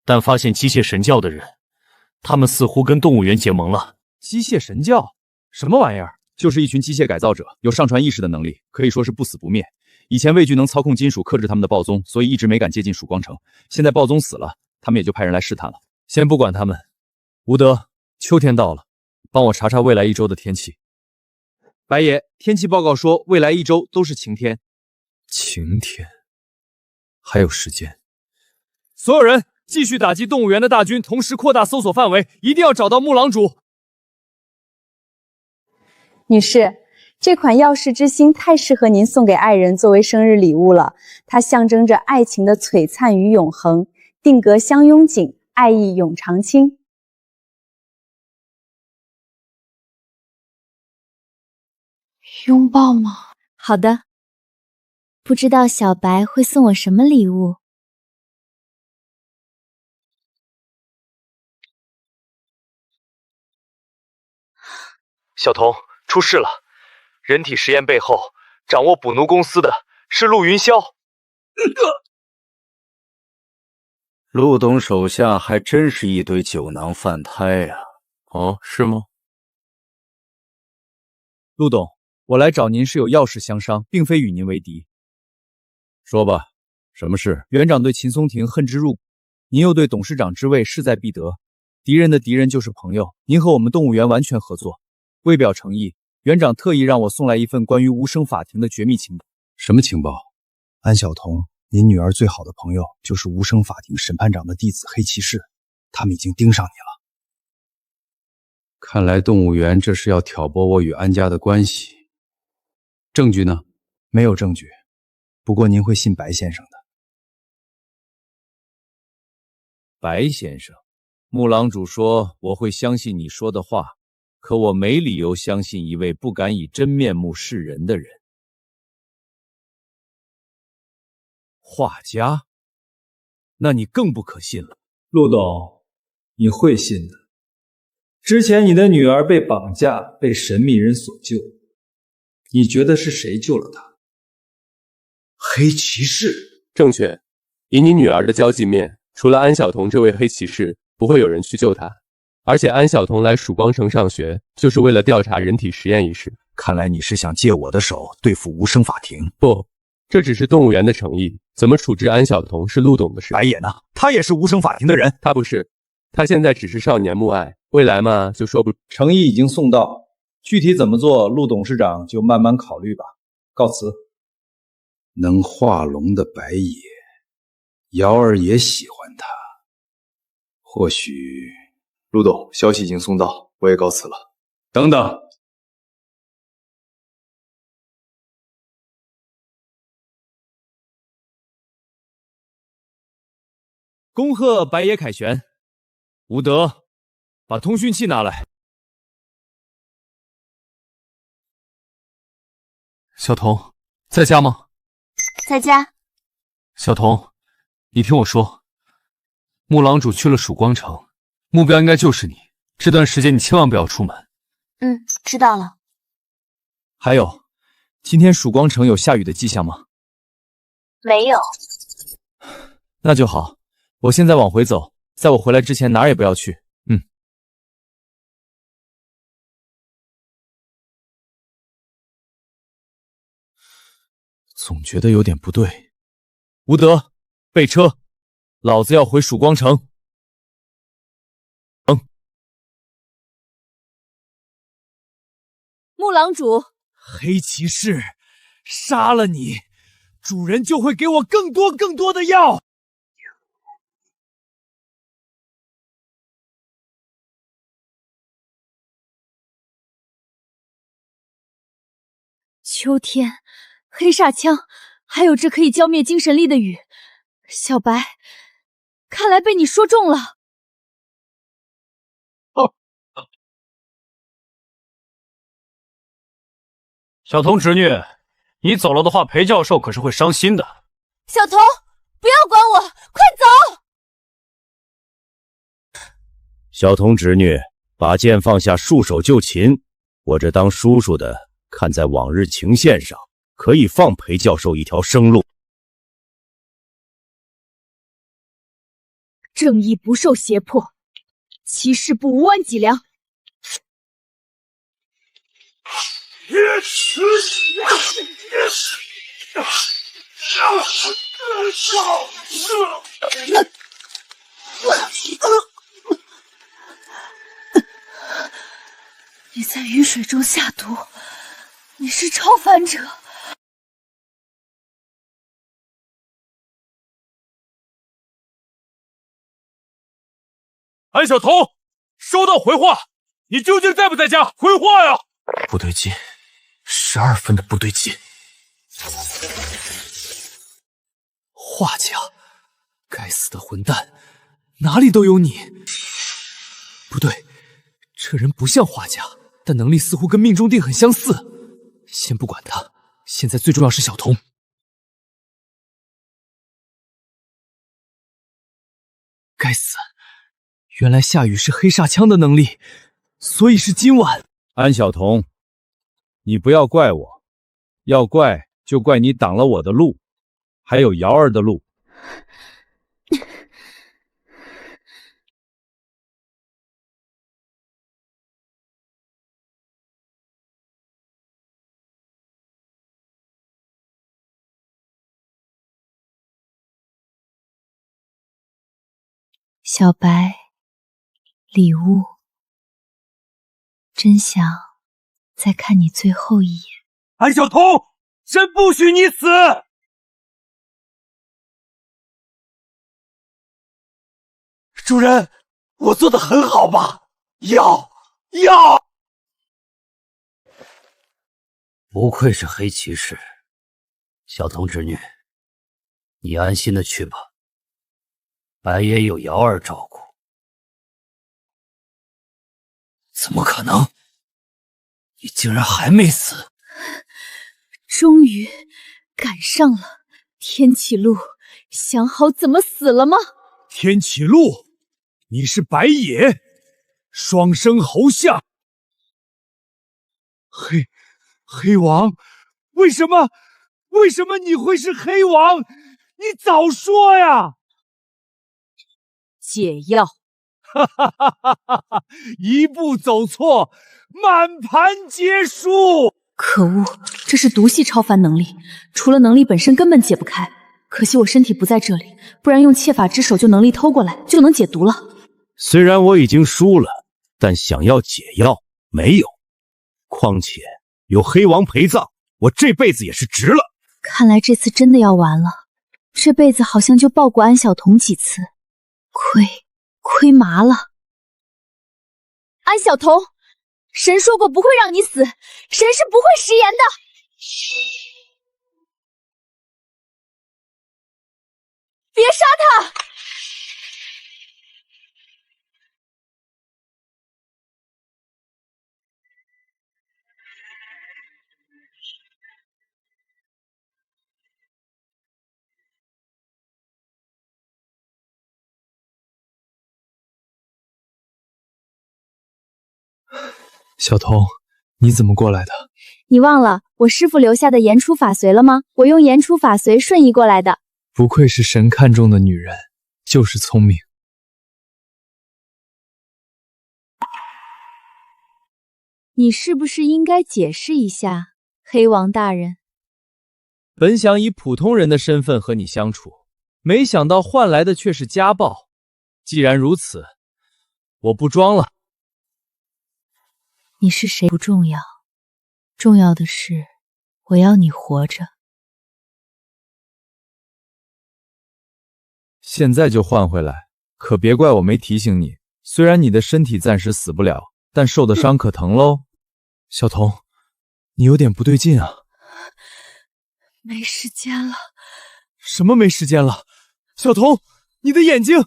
但发现机械神教的人，他们似乎跟动物园结盟了。机械神教？什么玩意儿？就是一群机械改造者，有上传意识的能力，可以说是不死不灭。以前魏军能操控金属克制他们的暴宗，所以一直没敢接近曙光城。现在暴宗死了，他们也就派人来试探了。先不管他们。吴德，秋天到了，帮我查查未来1周的天气。白爷，天气报告说未来1周都是晴天。晴天？还有时间。所有人继续打击动物园的大军，同时扩大搜索范围，一定要找到木狼主。女士，这款耀世之星太适合您送给爱人作为生日礼物了，它象征着爱情的璀璨与永恒，定格相拥紧，爱意永长青。拥抱吗？好的。不知道小白会送我什么礼物？小童，出事了！人体实验背后掌握捕奴公司的是陆云霄。陆董手下还真是一堆酒囊饭胎啊！哦，是吗？陆董，我来找您是有要事相商，并非与您为敌。说吧，什么事？园长对秦松庭恨之入骨，您又对董事长之位势在必得，敌人的敌人就是朋友。您和我们动物园完全合作，为表诚意，园长特意让我送来一份关于无声法庭的绝密情报。什么情报？安晓彤，您女儿最好的朋友就是无声法庭审判长的弟子黑骑士，他们已经盯上你了。看来动物园这是要挑拨我与安家的关系。证据呢？没有证据。不过您会信白先生的。白先生，木狼主说我会相信你说的话，可我没理由相信一位不敢以真面目示人的人。画家？那你更不可信了。陆董，你会信的。之前你的女儿被绑架，被神秘人所救，你觉得是谁救了她？黑骑士，正确。以你女儿的交际面，除了安晓彤这位黑骑士，不会有人去救她。而且安晓彤来曙光城上学，就是为了调查人体实验一事。看来你是想借我的手对付无声法庭。不，这只是动物园的诚意，怎么处置安晓彤是陆董的事。白野呢？他也是无声法庭的人。他不是，他现在只是少年慕爱，未来嘛就说不。诚意已经送到，具体怎么做，陆董事长就慢慢考虑吧。告辞。能化龙的白野，瑶儿也喜欢他。或许，陆董，消息已经送到，我也告辞了。等等。恭贺白野凯旋。吴德，把通讯器拿来。小童，在家吗？在家。小童，你听我说，木郎主去了曙光城，目标应该就是你。这段时间你千万不要出门。知道了。还有，今天曙光城有下雨的迹象吗？没有。那就好，我现在往回走，在我回来之前哪儿也不要去。总觉得有点不对。吴德，备车，老子要回曙光城。木郎主，黑骑士，杀了你，主人就会给我更多的药。秋天，黑煞枪，还有这可以浇灭精神力的雨。小白，看来被你说中了。小童侄女，你走了的话，裴教授可是会伤心的。小童，不要管我，快走！小童侄女，把剑放下，束手就擒。我这当叔叔的，看在往日情线上，可以放裴教授一条生路。正义不受胁迫，骑士不无关脊梁。你在雨水中下毒，你是超凡者。安小彤，收到回话，你究竟在不在家？回话呀！不对劲，12分的不对劲。画家，该死的混蛋，哪里都有你。不对，这人不像画家，但能力似乎跟命中定很相似。先不管他，现在最重要是小童。该死，原来夏雨是黑煞枪的能力，所以是今晚。安晓彤，你不要怪我，要怪就怪你挡了我的路，还有瑶儿的路。小白，礼物，真想再看你最后一眼。安晓彤，朕不许你死！主人，我做的很好吧？要！不愧是黑骑士，小童侄女，你安心的去吧。白爷有瑶儿照顾。怎么可能？你竟然还没死！终于赶上了。天启路，想好怎么死了吗？天启路，你是白野，双生侯相。黑王，为什么为什么你会是黑王？你早说呀！解药。哈哈哈哈哈哈！一步走错，满盘皆输。可恶，这是毒系超凡能力，除了能力本身根本解不开。可惜我身体不在这里，不然用窃法之手就能力偷过来，就能解毒了。虽然我已经输了，但想要解药没有。况且有黑王陪葬，我这辈子也是值了。看来这次真的要完了。这辈子好像就抱过安小彤几次，亏麻了。安小彤，神说过不会让你死，神是不会食言的。别杀他！小彤，你怎么过来的？你忘了我师父留下的言出法随了吗？我用言出法随瞬移过来的。不愧是神看中的女人，就是聪明。你是不是应该解释一下，黑王大人？本想以普通人的身份和你相处，没想到换来的却是家暴。既然如此，我不装了。你是谁不重要，重要的是我要你活着。现在就换回来，可别怪我没提醒你。虽然你的身体暂时死不了，但受的伤可疼喽。小彤，你有点不对劲啊。没时间了。什么没时间了？小彤，你的眼睛！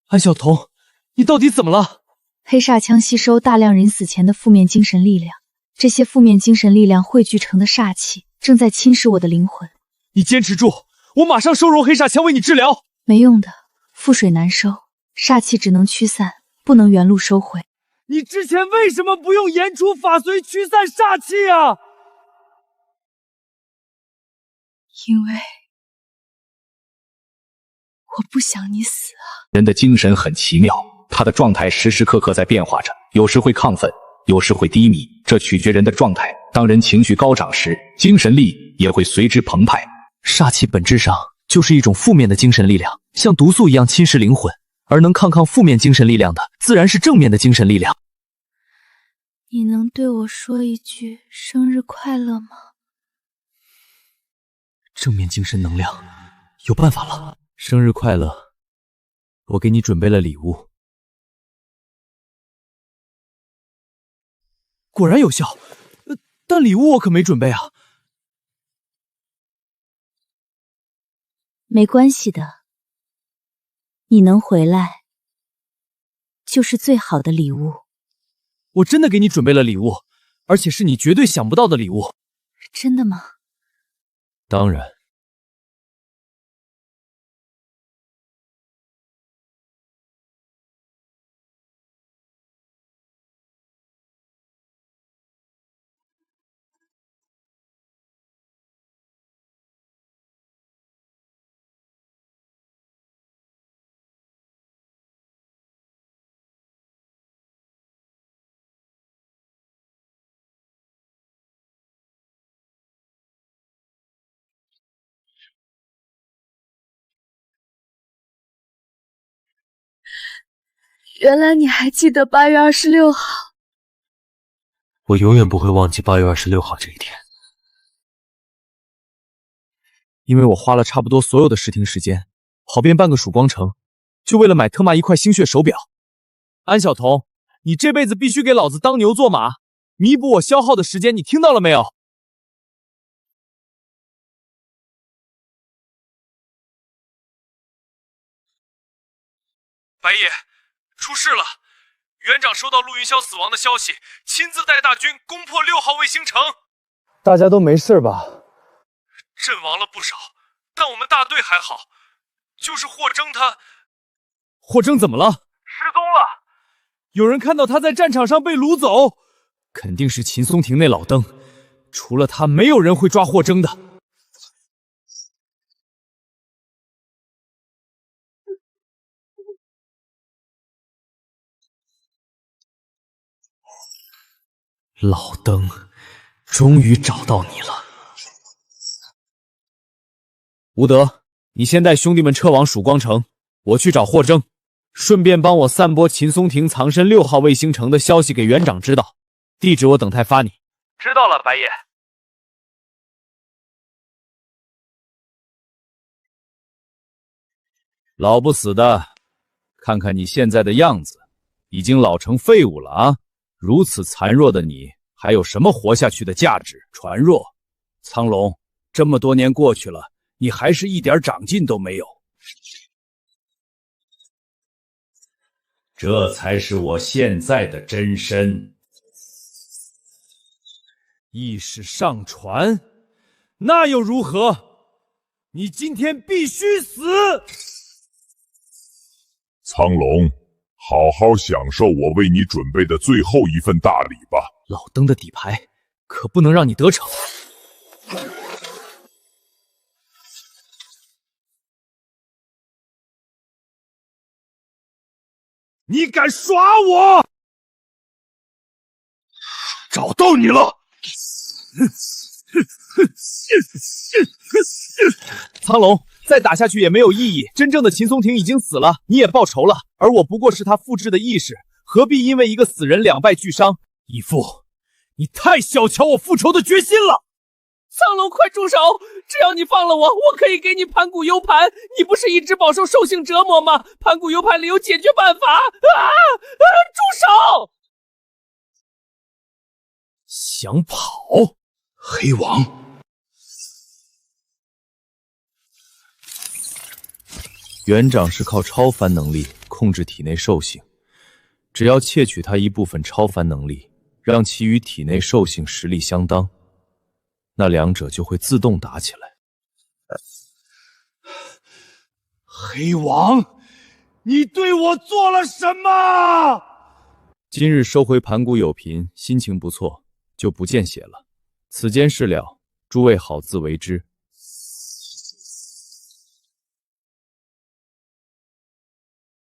安小彤，你到底怎么了？黑煞枪吸收大量人死前的负面精神力量，这些负面精神力量汇聚成的煞气正在侵蚀我的灵魂。你坚持住，我马上收容黑煞枪为你治疗。没用的，覆水难收，煞气只能驱散，不能原路收回。你之前为什么不用言出法随驱散煞气啊？因为我不想你死啊。人的精神很奇妙，他的状态时时刻刻在变化着，有时会亢奋，有时会低迷，这取决人的状态。当人情绪高涨时，精神力也会随之澎湃。煞气本质上就是一种负面的精神力量，像毒素一样侵蚀灵魂，而能抗负面精神力量的，自然是正面的精神力量。你能对我说一句生日快乐吗？正面精神能量，有办法了。生日快乐，我给你准备了礼物。果然有效，但礼物我可没准备啊。没关系的，你能回来，就是最好的礼物。我真的给你准备了礼物，而且是你绝对想不到的礼物。真的吗？当然。原来你还记得8月26号。我永远不会忘记8月26号这一天，因为我花了差不多所有的试听时间，跑遍半个曙光城，就为了买特玛一块星血手表。安小彤，你这辈子必须给老子当牛做马，弥补我消耗的时间，你听到了没有？白夜，出事了！园长收到陆云霄死亡的消息，亲自带大军攻破6号卫星城。大家都没事吧？阵亡了不少，但我们大队还好。就是霍征他……霍征怎么了？失踪了。有人看到他在战场上被掳走，肯定是秦松亭那老登。除了他，没有人会抓霍征的。老登，终于找到你了。吴德，你先带兄弟们撤往曙光城，我去找霍征，顺便帮我散播秦松亭藏身6号卫星城的消息给园长知道。地址我等态发你。知道了，白爷。老不死的，看看你现在的样子，已经老成废物了啊！如此残弱的你，还有什么活下去的价值？传弱，苍龙，这么多年过去了，你还是一点长进都没有。这才是我现在的真身。意识上传，那又如何？你今天必须死！苍龙，好好享受我为你准备的最后一份大礼吧。老登的底牌可不能让你得逞。你敢耍我？找到你了！苍龙，再打下去也没有意义。真正的秦松亭已经死了，你也报仇了，而我不过是他复制的意识，何必因为一个死人两败俱伤？义父，你太小瞧我复仇的决心了！苍龙，快住手！只要你放了我，我可以给你盘古 U 盘。你不是一直饱受兽性折磨吗？盘古 U 盘里有解决办法！住手！想跑？黑王，园长是靠超凡能力控制体内兽性，只要窃取他一部分超凡能力，让其与体内兽性实力相当，那两者就会自动打起来。黑王，你对我做了什么？今日收回盘古有凭，心情不错，就不见血了。此间事了，诸位好自为之。